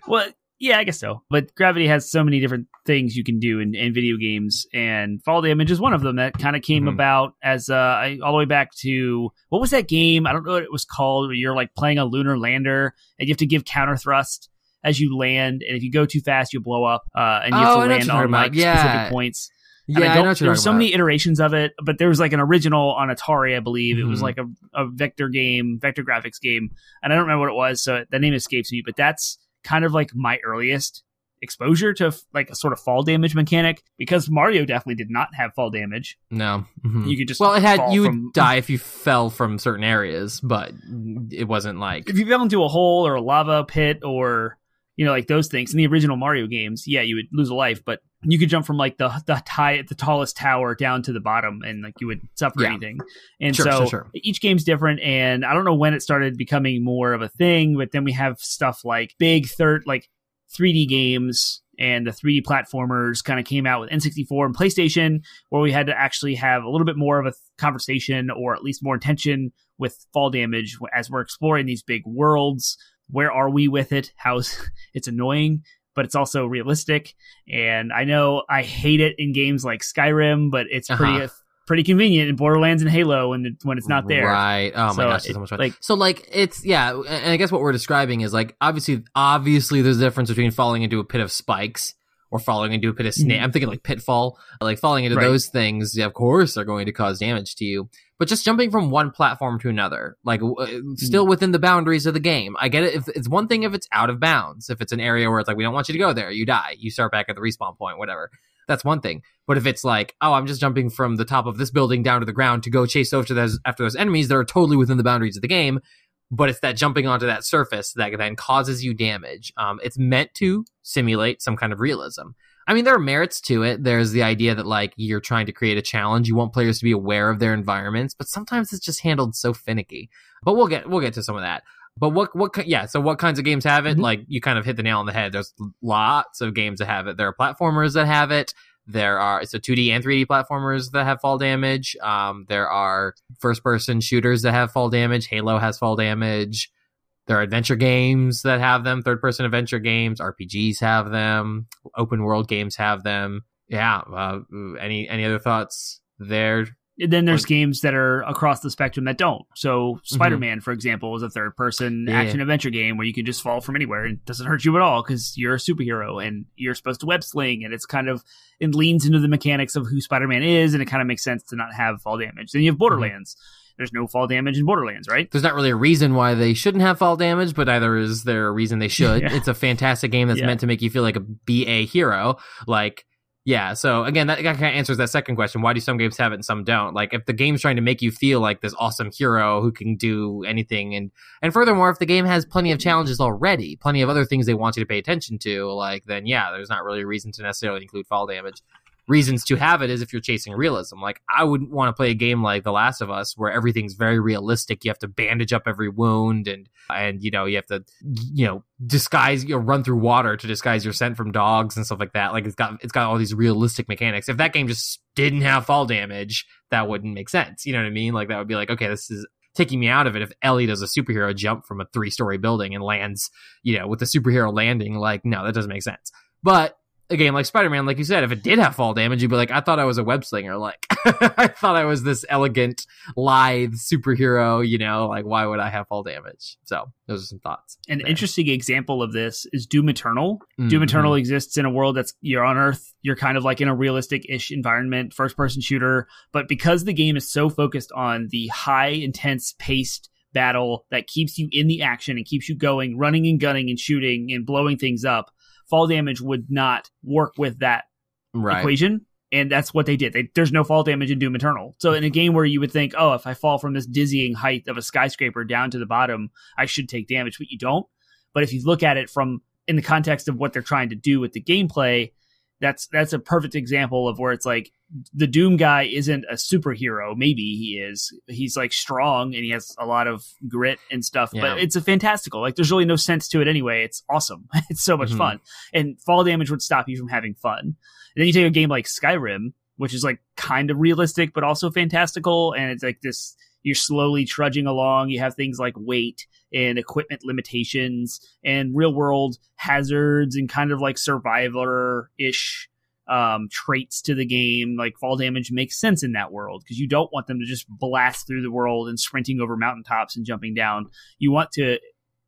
Speaker 1: Well, yeah, I guess so. But gravity has so many different things you can do in video games, and fall damage is one of them that kind of came about as all the way back to, what was that game? I don't know what it was called, where you're like playing a lunar lander and you have to give counter thrust as you land, and if you go too fast, you blow up, and you have to land on like specific points.
Speaker 2: Yeah, I know
Speaker 1: there were so many iterations of it, but there was like an original on Atari, I believe. It was like a vector graphics game, and I don't remember what it was, so the name escapes me, but that's kind of like my earliest exposure to like a sort of fall damage mechanic, because Mario definitely did not have fall damage.
Speaker 2: No.
Speaker 1: You could just
Speaker 2: you would die if you fell from certain areas, but it wasn't like
Speaker 1: if you fell into a hole or a lava pit or like those things in the original Mario games, you would lose a life, but you could jump from like the tallest tower down to the bottom and like you would suffer anything. And sure. Each game's different, and I don't know when it started becoming more of a thing, but then we have stuff like big 3D games, and the 3D platformers kind of came out with N64 and PlayStation, where we had to actually have a little bit more of a conversation, or at least more intention with fall damage as we're exploring these big worlds. Where are we with it? It's annoying, but it's also realistic. And I know I hate it in games like Skyrim, but it's pretty pretty convenient in Borderlands and Halo when it's not there.
Speaker 2: Right. Oh my gosh, there's so much fun. So like it's and I guess what we're describing is like obviously there's a difference between falling into a pit of spikes or falling into a pit of snake. I'm thinking like Pitfall, like falling into those things, of course, are going to cause damage to you. But just jumping from one platform to another, like still within the boundaries of the game. I get it. If it's one thing if it's out of bounds, if it's an area where it's like, we don't want you to go there, you die, you start back at the respawn point, whatever. That's one thing. But if it's like, oh, I'm just jumping from the top of this building down to the ground to go chase after those enemies that are totally within the boundaries of the game, but it's that jumping onto that surface that then causes you damage. It's meant to simulate some kind of realism. I mean, there are merits to it. There's the idea that like you're trying to create a challenge. You want players to be aware of their environments, but sometimes it's just handled so finicky. But we'll get to some of that. But so what kinds of games have it? Like you kind of hit the nail on the head. There's lots of games that have it. There are platformers that have it. There are 2D and 3D platformers that have fall damage. There are first-person shooters that have fall damage. Halo has fall damage. There are adventure games that have them. Third-person adventure games. RPGs have them. Open-world games have them. Yeah. Any other thoughts there?
Speaker 1: Then there's games that are across the spectrum that don't. So Spider-Man, for example, is a third-person action-adventure game where you can just fall from anywhere and it doesn't hurt you at all because you're a superhero and you're supposed to web-sling, and it leans into the mechanics of who Spider-Man is, and it kind of makes sense to not have fall damage. Then you have Borderlands. There's no fall damage in Borderlands, right?
Speaker 2: There's not really a reason why they shouldn't have fall damage, but either is there a reason they should. It's a fantastic game that's meant to make you feel like a hero. Like, yeah, so again, that kind of answers that second question. Why do some games have it and some don't? Like, if the game's trying to make you feel like this awesome hero who can do anything, and furthermore, if the game has plenty of challenges already, plenty of other things they want you to pay attention to, like, then yeah, there's not really a reason to necessarily include fall damage. Reasons to have it is if you're chasing realism. Like, I wouldn't want to play a game like The Last of Us where everything's very realistic. You have to bandage up every wound and you have to disguise, run through water to disguise your scent from dogs and stuff like that. Like, it's got all these realistic mechanics. If that game just didn't have fall damage, that wouldn't make sense. You know what I mean? Like, that would be like, okay, this is taking me out of it. If Ellie does a superhero jump from a 3-story building and lands, with the superhero landing, like, no, that doesn't make sense. But a game like Spider-Man, like you said, if it did have fall damage, you'd be like, I thought I was a web slinger. Like, I thought I was this elegant, lithe superhero, like, why would I have fall damage? So those are some thoughts.
Speaker 1: An interesting example of this is Doom Eternal. Doom Eternal exists in a world you're on Earth. You're kind of like in a realistic-ish environment, first-person shooter. But because the game is so focused on the high, intense, paced battle that keeps you in the action and keeps you going, running and gunning and shooting and blowing things up, fall damage would not work with that equation, and that's what they did. There's no fall damage in Doom Eternal. So in a game where you would think, oh, if I fall from this dizzying height of a skyscraper down to the bottom, I should take damage, but you don't. But if you look at it in the context of what they're trying to do with the gameplay, that's a perfect example of where it's like the Doom guy isn't a superhero. Maybe he is. He's like strong and he has a lot of grit and stuff, but it's a fantastical. Like, there's really no sense to it anyway. It's awesome. It's so much fun. And fall damage would stop you from having fun. And then you take a game like Skyrim, which is like kind of realistic, but also fantastical. And it's like this, you're slowly trudging along. You have things like weight and equipment limitations and real world hazards and kind of like survivor-ish traits to the game. Like, fall damage makes sense in that world because you don't want them to just blast through the world and sprinting over mountaintops and jumping down. You want to,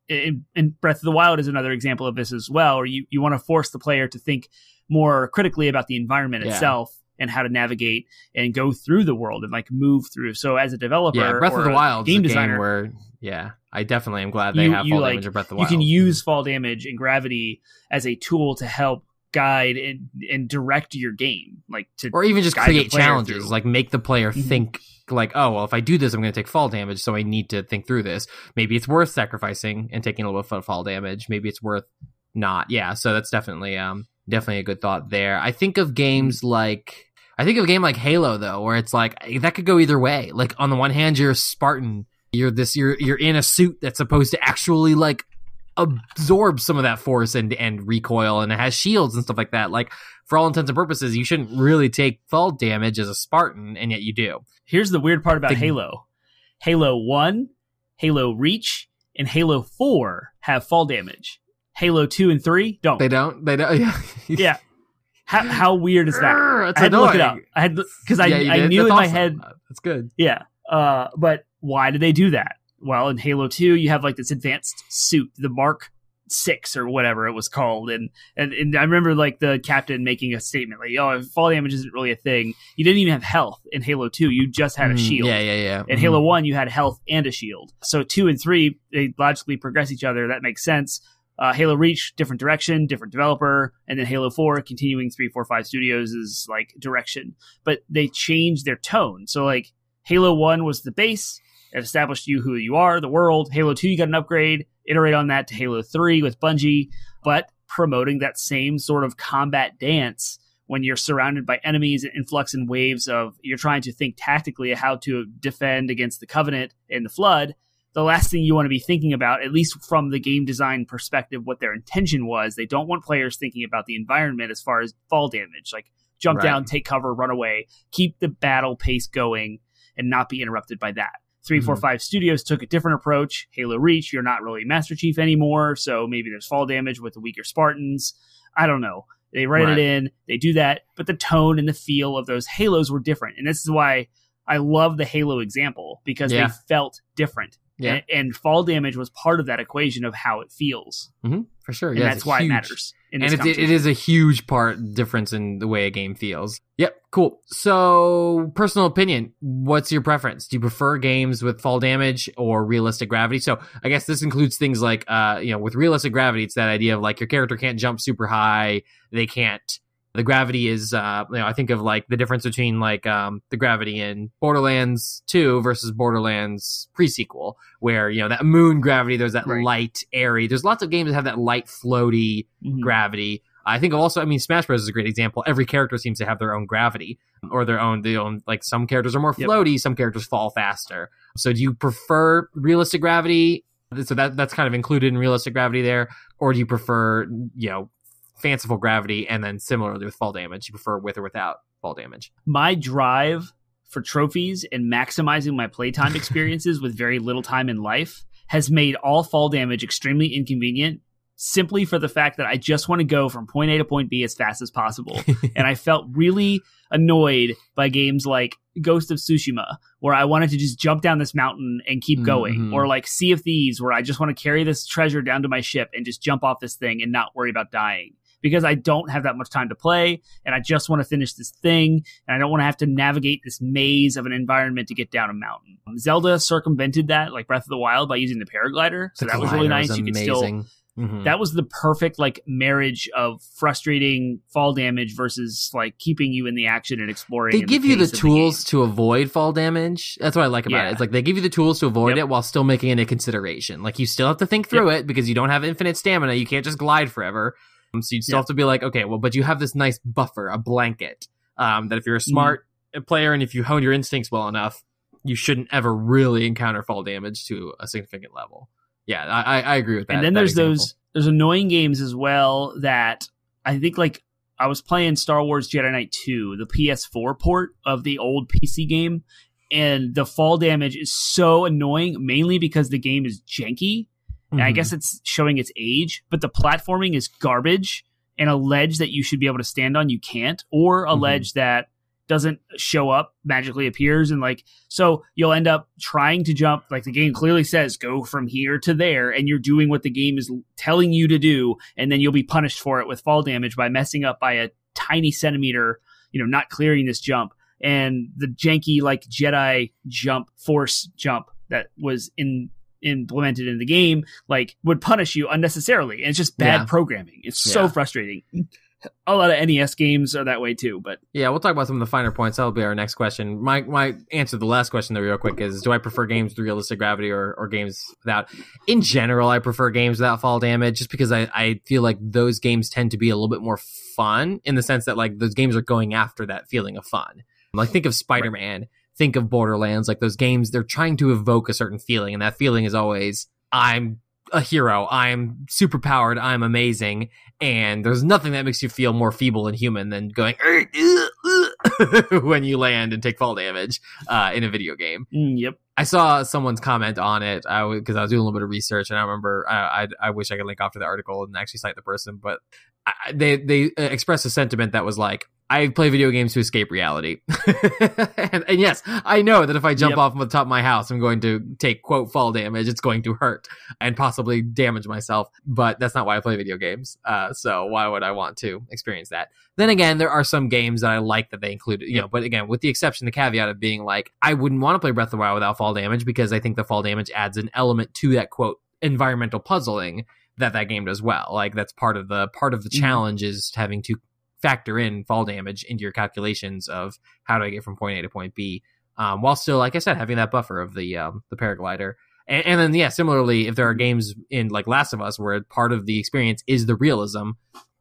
Speaker 1: and Breath of the Wild is another example of this as well, or you want to force the player to think more critically about the environment itself and how to navigate and go through the world and like move through. So as a developer,
Speaker 2: Breath of the Wild
Speaker 1: game
Speaker 2: is a
Speaker 1: designer,
Speaker 2: game where, I definitely am glad they have fall damage in Breath of the Wild.
Speaker 1: You can use fall damage and gravity as a tool to help guide and direct your game, like or
Speaker 2: even just create challenges, like make the player think like, oh, well, if I do this, I'm going to take fall damage, so I need to think through this. Maybe it's worth sacrificing and taking a little bit of fall damage. Maybe it's worth not. Yeah, so that's definitely a good thought there. I think of games like Halo though, where it's like that could go either way. Like, on the one hand, you're a Spartan. You're in a suit that's supposed to actually like absorb some of that force and recoil, and it has shields and stuff like that. Like, for all intents and purposes, you shouldn't really take fall damage as a Spartan, and yet you do.
Speaker 1: Here's the weird part about Halo. Halo 1, Halo Reach, and Halo 4 have fall damage. Halo 2 and 3 don't.
Speaker 2: They don't? Yeah.
Speaker 1: Yeah. How weird is that?
Speaker 2: It's
Speaker 1: I had to look it
Speaker 2: annoying.
Speaker 1: up. I had because I knew
Speaker 2: That's
Speaker 1: in my
Speaker 2: awesome.
Speaker 1: head.
Speaker 2: That's good.
Speaker 1: Yeah. But why did they do that? Well, in Halo 2, you have like this advanced suit, the Mark 6 or whatever it was called, and I remember like the captain making a statement like, "Oh, fall damage isn't really a thing." You didn't even have health in Halo 2; you just had a shield.
Speaker 2: Yeah.
Speaker 1: In Halo 1, you had health and a shield. So 2 and 3 they logically progress each other. That makes sense. Halo Reach, different direction, different developer, and then Halo 4, continuing 345 Studios' is like direction, but they changed their tone. So like Halo 1 was the base. It established you who you are, the world. Halo 2, you got an upgrade. Iterate on that to Halo 3 with Bungie, but promoting that same sort of combat dance when you're surrounded by enemies and influx and waves of you're trying to think tactically of how to defend against the Covenant and the Flood. The last thing you want to be thinking about, at least from the game design perspective, what their intention was, they don't want players thinking about the environment as far as fall damage, like jump down, take cover, run away, keep the battle pace going, and not be interrupted by that. 345 Studios took a different approach. Halo Reach, you're not really Master Chief anymore, so maybe there's fall damage with the weaker Spartans. I don't know. They write it in, they do that, but the tone and the feel of those Halos were different. And this is why I love the Halo example, because they felt different.
Speaker 2: Yeah.
Speaker 1: And fall damage was part of that equation of how it feels.
Speaker 2: For sure.
Speaker 1: And that's why it matters.
Speaker 2: And it is a huge difference in the way a game feels. Yep, cool. So, personal opinion, what's your preference? Do you prefer games with fall damage or realistic gravity? So, I guess this includes things like, with realistic gravity, it's that idea of like your character can't jump super high. They can't. The gravity is, I think of like the difference between like the gravity in Borderlands 2 versus Borderlands pre-sequel, where, that moon gravity, there's that light, airy. There's lots of games that have that light, floaty gravity. I think also, Smash Bros. Is a great example. Every character seems to have their own gravity or their own, like some characters are more floaty, some characters fall faster. So do you prefer realistic gravity? So that's kind of included in realistic gravity there. Or do you prefer, fanciful gravity, and then similarly with fall damage, you prefer with or without fall damage?
Speaker 1: My drive for trophies and maximizing my playtime experiences with very little time in life has made all fall damage extremely inconvenient, simply for the fact that I just want to go from point A to point B as fast as possible. And I felt really annoyed by games like Ghost of Tsushima, where I wanted to just jump down this mountain and keep going, or like Sea of Thieves, where I just want to carry this treasure down to my ship and just jump off this thing and not worry about dying. Because I don't have that much time to play, and I just want to finish this thing, and I don't want to have to navigate this maze of an environment to get down a mountain. Zelda circumvented that, like Breath of the Wild, by using the paraglider, so that was really nice. You could still... That was the perfect like marriage of frustrating fall damage versus like keeping you in the action and exploring.
Speaker 2: They give you the tools to avoid fall damage. That's what I like about it. It's like they give you the tools to avoid it while still making it a consideration. Like you still have to think through it because you don't have infinite stamina. You can't just glide forever. So you still have to be like, okay, well, but you have this nice buffer, a blanket, that if you're a smart player and if you hone your instincts well enough, you shouldn't ever really encounter fall damage to a significant level. Yeah, I agree with that.
Speaker 1: And then there's there's annoying games as well that I think, like, I was playing Star Wars Jedi Knight 2, the PS4 port of the old PC game, and the fall damage is so annoying, mainly because the game is janky. And I guess it's showing its age, but the platforming is garbage, and a ledge that you should be able to stand on, you can't, or a ledge that doesn't show up, magically appears, and like, so you'll end up trying to jump, like the game clearly says, go from here to there, and you're doing what the game is telling you to do, and then you'll be punished for it with fall damage by messing up by a tiny centimeter, not clearing this jump. And the janky, like, Jedi jump, force jump that was implemented in the game, like, would punish you unnecessarily, and it's just bad programming. It's so frustrating. A lot of NES games are that way too, but
Speaker 2: yeah, we'll talk about some of the finer points. That'll be our next question. My answer to the last question, though, real quick, is: do I prefer games with realistic gravity or games without? In general, I prefer games without fall damage, just because I feel like those games tend to be a little bit more fun, in the sense that like those games are going after that feeling of fun. Like, think of Spider-Man, think of Borderlands. Like, those games, they're trying to evoke a certain feeling, and that feeling is always, I'm a hero, I'm super powered, I'm amazing, and there's nothing that makes you feel more feeble and human than going when you land and take fall damage in a video game.
Speaker 1: Yep.
Speaker 2: I saw someone's comment on it because I was doing a little bit of research, and I remember I wish I could link off to the article and actually cite the person, but they expressed a sentiment that was like, I play video games to escape reality. and yes, I know that if I jump off the top of my house, I'm going to take, quote, fall damage. It's going to hurt and possibly damage myself. But that's not why I play video games. So why would I want to experience that? Then again, there are some games that I like that they included, but again, with the exception, the caveat of being like, I wouldn't want to play Breath of the Wild without fall damage because I think the fall damage adds an element to that, quote, environmental puzzling that game does well. Like that's part of the challenge is having to factor in fall damage into your calculations of how do I get from point A to point B, while still, like I said, having that buffer of the paraglider. And then, similarly, if there are games in like Last of Us where part of the experience is the realism,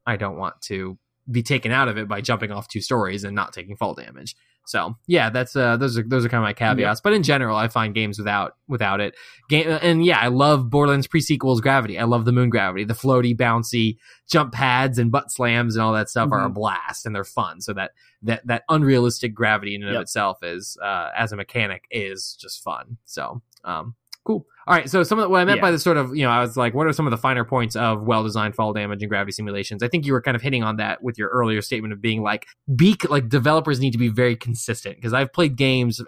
Speaker 2: I don't want to be taken out of it by jumping off 2 stories and not taking fall damage. So that's those are kind of my caveats. But in general, I find games without it. I love Borderlands pre-sequel's gravity. I love the moon gravity, the floaty, bouncy jump pads and butt slams and all that stuff are a blast and they're fun. So that unrealistic gravity in and of itself is as a mechanic is just fun. So cool. All right, so what I meant by this sort of, I was like, what are some of the finer points of well-designed fall damage and gravity simulations? I think you were kind of hitting on that with your earlier statement of being like, developers need to be very consistent. Because I played games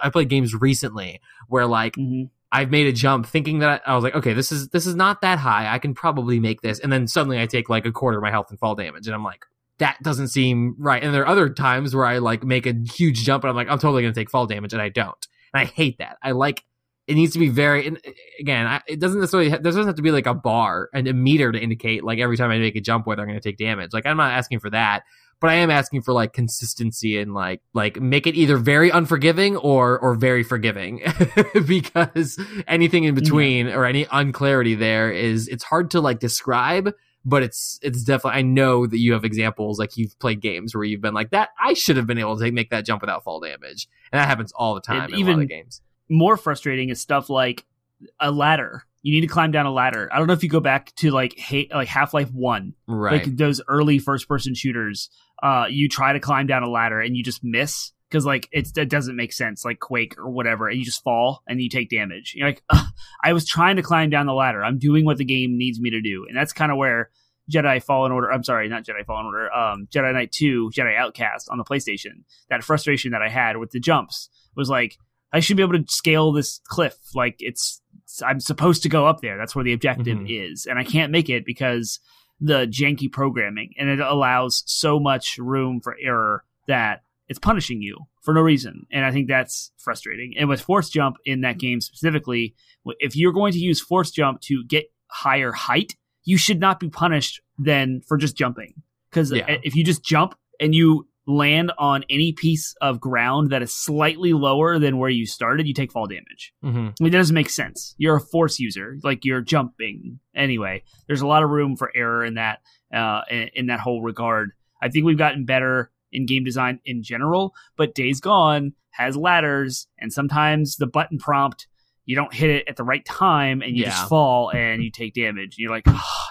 Speaker 2: recently where like, I've made a jump thinking that I was like, okay, this is not that high. I can probably make this. And then suddenly I take like a quarter of my health in fall damage. And I'm like, that doesn't seem right. And there are other times where I like make a huge jump and I'm like, I'm totally going to take fall damage. And I don't. And I hate that. It needs to be very, and again, it doesn't necessarily, there doesn't have to be like a bar and a meter to indicate like every time I make a jump whether I'm going to take damage. Like I'm not asking for that, but I am asking for like consistency and like make it either very unforgiving or very forgiving because anything in between or any unclarity there it's hard to like describe, but it's definitely, I know that you have examples, like you've played games where you've been like that. I should have been able to make that jump without fall damage. And that happens all the time in a lot of games.
Speaker 1: More frustrating is stuff like a ladder. You need to climb down a ladder. I don't know if you go back to like Half-Life 1,
Speaker 2: right?
Speaker 1: Like those early first-person shooters. You try to climb down a ladder and you just miss because like it doesn't make sense, like Quake or whatever, and you just fall and you take damage. You're like, I was trying to climb down the ladder. I'm doing what the game needs me to do, and that's kind of where Jedi Fallen Order. I'm sorry, not Jedi Fallen Order. Jedi Knight 2, Jedi Outcast on the PlayStation. That frustration that I had with the jumps was like, I should be able to scale this cliff. Like I'm supposed to go up there. That's where the objective is. And I can't make it because the janky programming, and it allows so much room for error that it's punishing you for no reason. And I think that's frustrating. And with force jump in that game specifically, if you're going to use force jump to get higher height, you should not be punished then for just jumping. Because if you just jump and you land on any piece of ground that is slightly lower than where you started, you take fall damage. I mean, it doesn't make sense. You're a force user, like you're jumping. Anyway, there's a lot of room for error in that whole regard. I think we've gotten better in game design in general, but Days Gone has ladders, and sometimes the button prompt, you don't hit it at the right time and you just fall and you take damage. You're like,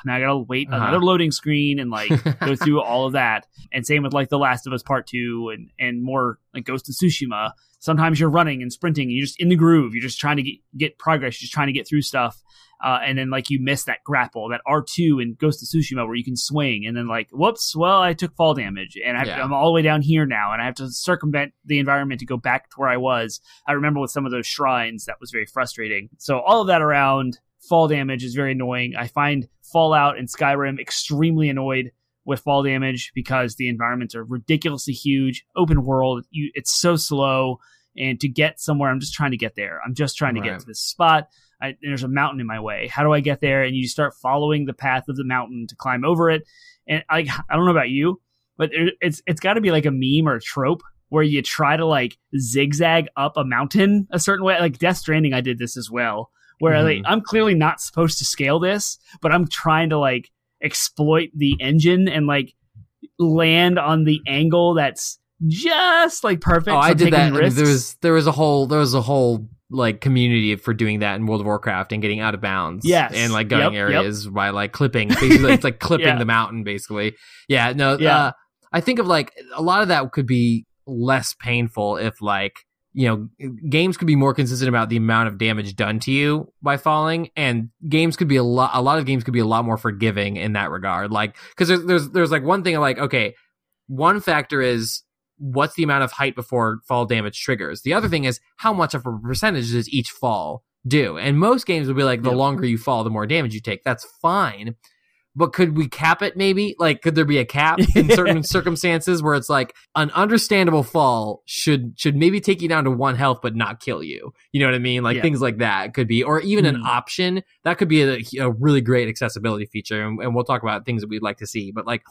Speaker 1: now I gotta wait another loading screen and like go through all of that. And same with like The Last of Us Part 2 and more like Ghost of Tsushima. Sometimes you're running and sprinting and you're just in the groove. You're just trying to get progress. You're just trying to get through stuff. And then like you miss that grapple, that R2 in Ghost of Tsushima where you can swing, and then like, whoops, well, I took fall damage and I'm all the way down here now and I have to circumvent the environment to go back to where I was. I remember with some of those shrines, that was very frustrating. So all of that around, fall damage is very annoying. I find Fallout and Skyrim extremely annoyed with fall damage because the environments are ridiculously huge, open world. It's so slow, and to get somewhere, I'm just trying to get there. I'm just trying to get to this spot. There's a mountain in my way. How do I get there? And you start following the path of the mountain to climb over it. And I don't know about you, but it's got to be like a meme or a trope where you try to like zigzag up a mountain a certain way. Like Death Stranding, I did this as well, where like, I'm clearly not supposed to scale this, but I'm trying to like exploit the engine and like land on the angle that's just like perfect.
Speaker 2: Oh, I did that. I mean, there was a whole like community for doing that in World of Warcraft and getting out of bounds.
Speaker 1: Yes.
Speaker 2: And like going areas by like clipping. Basically, it's like clipping the mountain, basically. Yeah. No. I think of like a lot of that could be less painful if like games could be more consistent about the amount of damage done to you by falling, and games could be a lot of games could be a lot more forgiving in that regard. Like, because there's like one thing like, okay, one factor is what's the amount of height before fall damage triggers. The other thing is how much of a percentage does each fall do? And most games will be like, the longer you fall, the more damage you take. That's fine. But could we cap it maybe? Like, could there be a cap in certain circumstances where it's like an understandable fall should maybe take you down to 1 health but not kill you? You know what I mean? Like things like that could be, or even an option that could be a really great accessibility feature. And we'll talk about things that we'd like to see. But like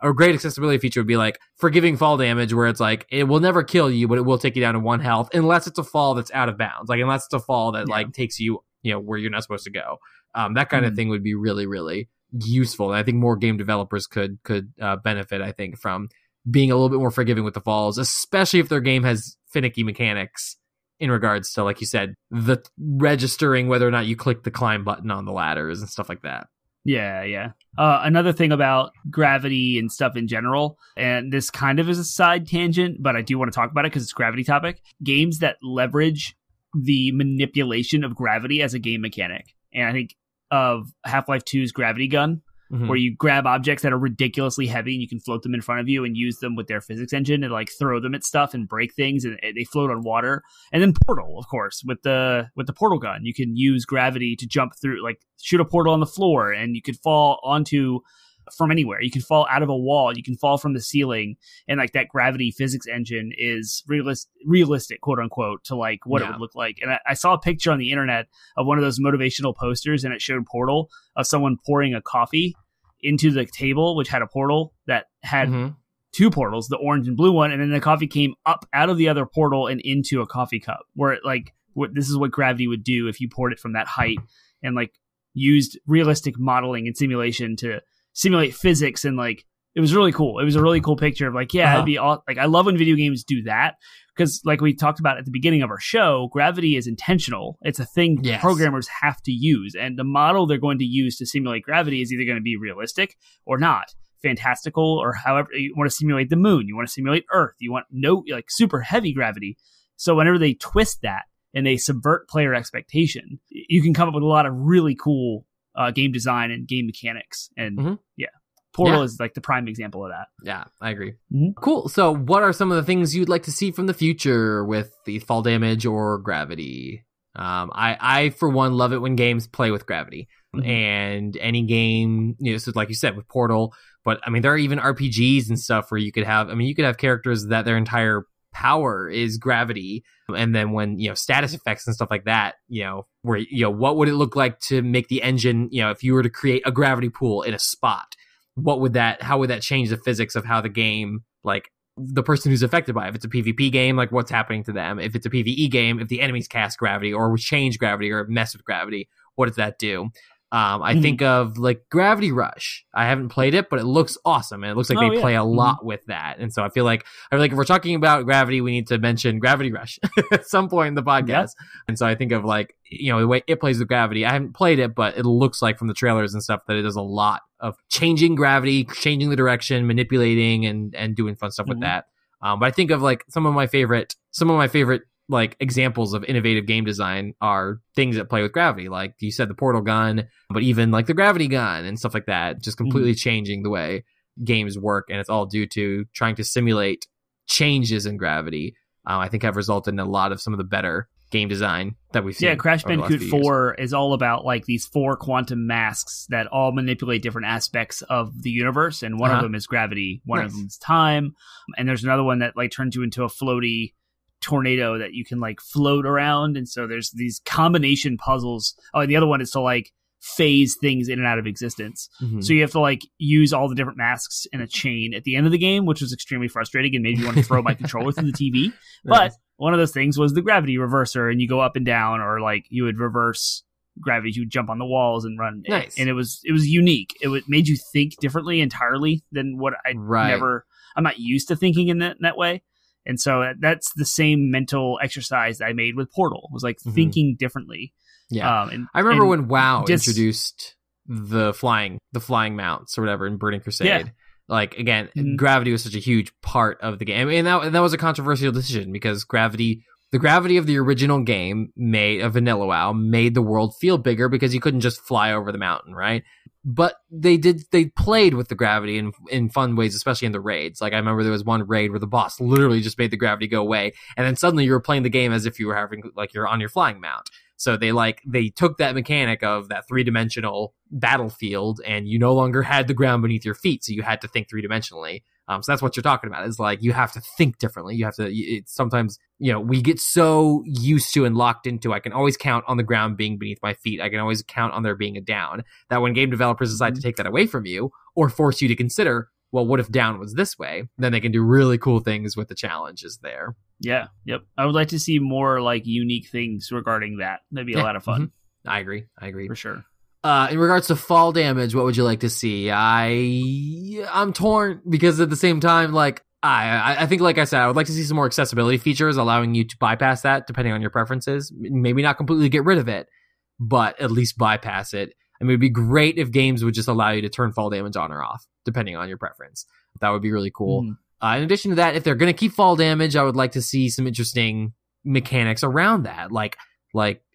Speaker 2: a great accessibility feature would be like forgiving fall damage, where it's like it will never kill you, but it will take you down to 1 health unless it's a fall that's out of bounds. Like unless it's a fall that like takes you, where you're not supposed to go. That kind of thing would be really, really useful. And I think more game developers could benefit, I think, from being a little bit more forgiving with the falls, especially if their game has finicky mechanics in regards to, like you said, the registering whether or not you click the climb button on the ladders and stuff like that.
Speaker 1: Yeah. Another thing about gravity and stuff in general, and this kind of is a side tangent, but I do want to talk about it because it's a gravity topic. Games that leverage the manipulation of gravity as a game mechanic. And I think of Half-Life 2's gravity gun, where you grab objects that are ridiculously heavy and you can float them in front of you and use them with their physics engine and like throw them at stuff and break things, and they float on water. And then Portal, of course, with the portal gun, you can use gravity to jump through, like shoot a portal on the floor, and you could fall onto from anywhere. You can fall out of a wall, you can fall from the ceiling, and like that gravity physics engine is realistic, quote unquote, to like what it would look like. And I saw a picture on the internet of one of those motivational posters, and it showed Portal of someone pouring a coffee into the table, which had a portal that had 2 portals, the orange and blue one, and then the coffee came up out of the other portal and into a coffee cup, where it like this is what gravity would do if you poured it from that height, and like used realistic modeling and simulation to simulate physics. And like it was really cool. It was a really cool picture of like, it'd be all like, I love when video games do that, because like we talked about at the beginning of our show, gravity is intentional. It's a thing programmers have to use, and the model they're going to use to simulate gravity is either going to be realistic or not, fantastical, or however you want to simulate the moon, you want to simulate Earth, you want like super heavy gravity. So whenever they twist that and they subvert player expectation, you can come up with a lot of really cool game design and game mechanics. And Portal is like the prime example of that.
Speaker 2: Yeah, I agree. Cool. So what are some of the things you'd like to see from the future with the fall damage or gravity? I for one, love it when games play with gravity. And any game, so like you said, with Portal, but I mean, there are even RPGs and stuff where you could have characters that their entire power is gravity. And then when, status effects and stuff like that, where, what would it look like to make the engine, if you were to create a gravity pool in a spot, how would that change the physics of how the game, like the person who's affected by it? If it's a PvP game, like what's happening to them? If it's a PvE game, if the enemies cast gravity or change gravity or mess with gravity, what does that do? I think of like Gravity Rush. I haven't played it, but it looks awesome, and it looks like they play a lot with that. And so I feel like if we're talking about gravity, we need to mention Gravity Rush at some point in the podcast. And so I think of like, the way it plays with gravity. I haven't played it, but it looks like from the trailers and stuff that it does a lot of changing gravity, changing the direction, manipulating, and doing fun stuff with that. But I think of like some of my favorite like examples of innovative game design are things that play with gravity, like you said, the portal gun, but even like the gravity gun and stuff like that, just completely changing the way games work. And it's all due to trying to simulate changes in gravity. I think have resulted in a lot of some of the better game design that we've seen.
Speaker 1: Crash Bandicoot 4 is all about like these 4 quantum masks that all manipulate different aspects of the universe, and one of them is gravity, one of them is time, and there's another one that like turns you into a floaty tornado that you can like float around. And so there's these combination puzzles. And the other one is to like phase things in and out of existence. So you have to like use all the different masks in a chain at the end of the game, which was extremely frustrating and made me want to throw my controller through the TV. But one of those things was the gravity reverser, and you go up and down, or like you would reverse gravity, you would jump on the walls and run. And it was unique. It made you think differently entirely than what I'm not used to thinking in that way. And so that's the same mental exercise that I made with Portal, was like thinking differently.
Speaker 2: Yeah. I remember when WoW introduced the flying mounts or whatever in Burning Crusade. Yeah. Like, again, gravity was such a huge part of the game. I mean, that was a controversial decision, because the The gravity of the original game of Vanilla WoW made the world feel bigger because you couldn't just fly over the mountain, right? But they played with the gravity in fun ways, especially in the raids. Like I remember there was one raid where the boss literally just made the gravity go away, and then suddenly you were playing the game as if you were having, like, you're on your flying mount. So they took that mechanic of that 3-dimensional battlefield, and you no longer had the ground beneath your feet, so you had to think 3-dimensionally. So that's what you're talking about. Is like you have to think differently. You have to. Sometimes we get so used to and locked into. I can always count on the ground being beneath my feet. I can always count on there being a down. That when game developers decide to take that away from you or force you to consider, well, what if down was this way? Then they can do really cool things with the challenges there.
Speaker 1: Yeah. Yep. I would like to see more like unique things regarding that. That'd be a lot of fun.
Speaker 2: Mm-hmm. I agree. For
Speaker 1: sure.
Speaker 2: In regards to fall damage, what would you like to see? I'm torn because at the same time, like I think, like I said, I would like to see some more accessibility features allowing you to bypass that depending on your preferences. Maybe not completely get rid of it, but at least bypass it. I mean, it'd be great if games would just allow you to turn fall damage on or off depending on your preference. That would be really cool. In addition to that, if they're going to keep fall damage, I would like to see some interesting mechanics around that. Like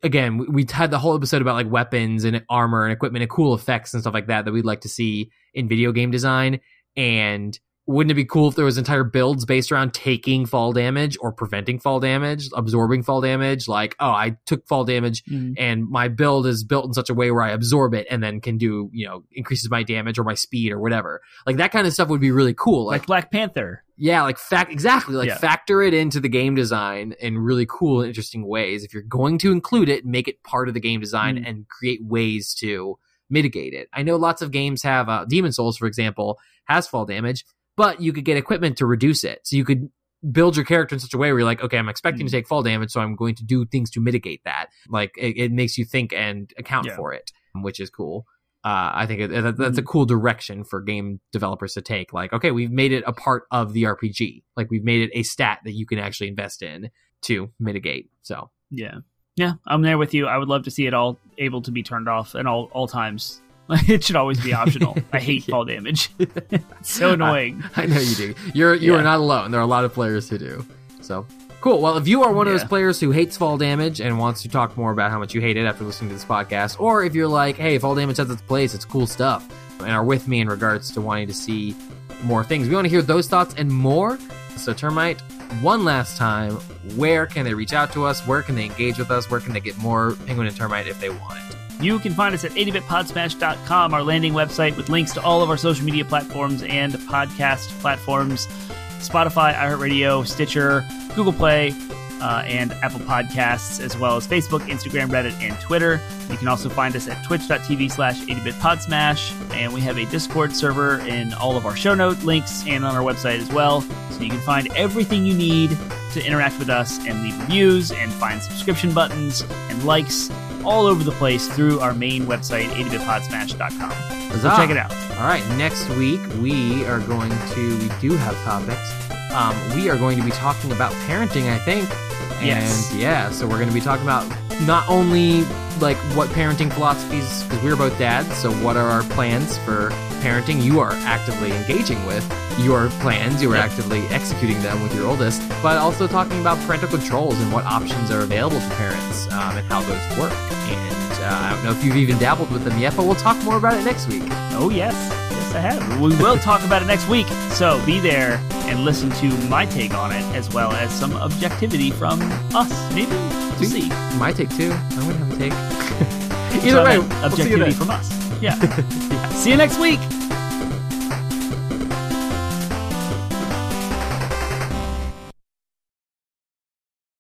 Speaker 2: again, we had the whole episode about like weapons and armor and equipment and cool effects and stuff like that we'd like to see in video game design. And wouldn't it be cool if there was entire builds based around taking fall damage or preventing fall damage, absorbing fall damage? Like, oh, I took fall damage and my build is built in such a way where I absorb it and then can do, increases my damage or my speed or whatever. Like that kind of stuff would be really cool.
Speaker 1: Like Black Panther.
Speaker 2: Yeah, factor it into the game design in really cool and interesting ways. If you're going to include it, make it part of the game design and create ways to mitigate it. I know lots of games have, Demon Souls, for example, has fall damage, but you could get equipment to reduce it. So you could build your character in such a way where you're like, okay, I'm expecting to take fall damage, so I'm going to do things to mitigate that. Like it makes you think and account for it, which is cool. I think that's a cool direction for game developers to take. Like, okay, we've made it a part of the RPG. Like we've made it a stat that you can actually invest in to mitigate. So yeah,
Speaker 1: I'm there with you. I would love to see it all able to be turned off at all times. It should always be optional. I hate fall damage. It's so annoying.
Speaker 2: I know you do. You are not alone. There are a lot of players who do. So cool. Well, if you are one of those players who hates fall damage and wants to talk more about how much you hate it after listening to this podcast, or if you're like, hey, fall damage has its place, it's cool stuff, and are with me in regards to wanting to see more things, we want to hear those thoughts and more. So Termite, one last time, where can they reach out to us? Where can they engage with us? Where can they get more Penguin and Termite if they want it?
Speaker 1: You can find us at 80bitpodsmash.com, our landing website with links to all of our social media platforms and podcast platforms, Spotify, iHeartRadio, Stitcher, Google Play, and Apple Podcasts, as well as Facebook, Instagram, Reddit, and Twitter. You can also find us at twitch.tv/80bitpodsmash, and we have a Discord server in all of our show note links and on our website as well. So you can find everything you need to interact with us and leave reviews and find subscription buttons and likes all over the place through our main website, 80bitpodsmash.com. So check it out.
Speaker 2: All right, next week we do have topics. We are going to be talking about parenting, I think.
Speaker 1: Yes.
Speaker 2: And so we're going to be talking about not only like what parenting philosophies, because we're both dads, so what are our plans for parenting? You are actively engaging with your plans. You are actively executing them with your oldest, but also talking about parental controls and what options are available to parents and how those work. And I don't know if you've even dabbled with them yet, but we'll talk more about it next week.
Speaker 1: Oh, yes. Yes, I have. We will talk about it next week. So be there and listen to my take on it, as well as some objectivity from us. Maybe. We'll see.
Speaker 2: My take, too. I'm going to have a take. Either way,
Speaker 1: objectivity from us. Yeah. See you next week.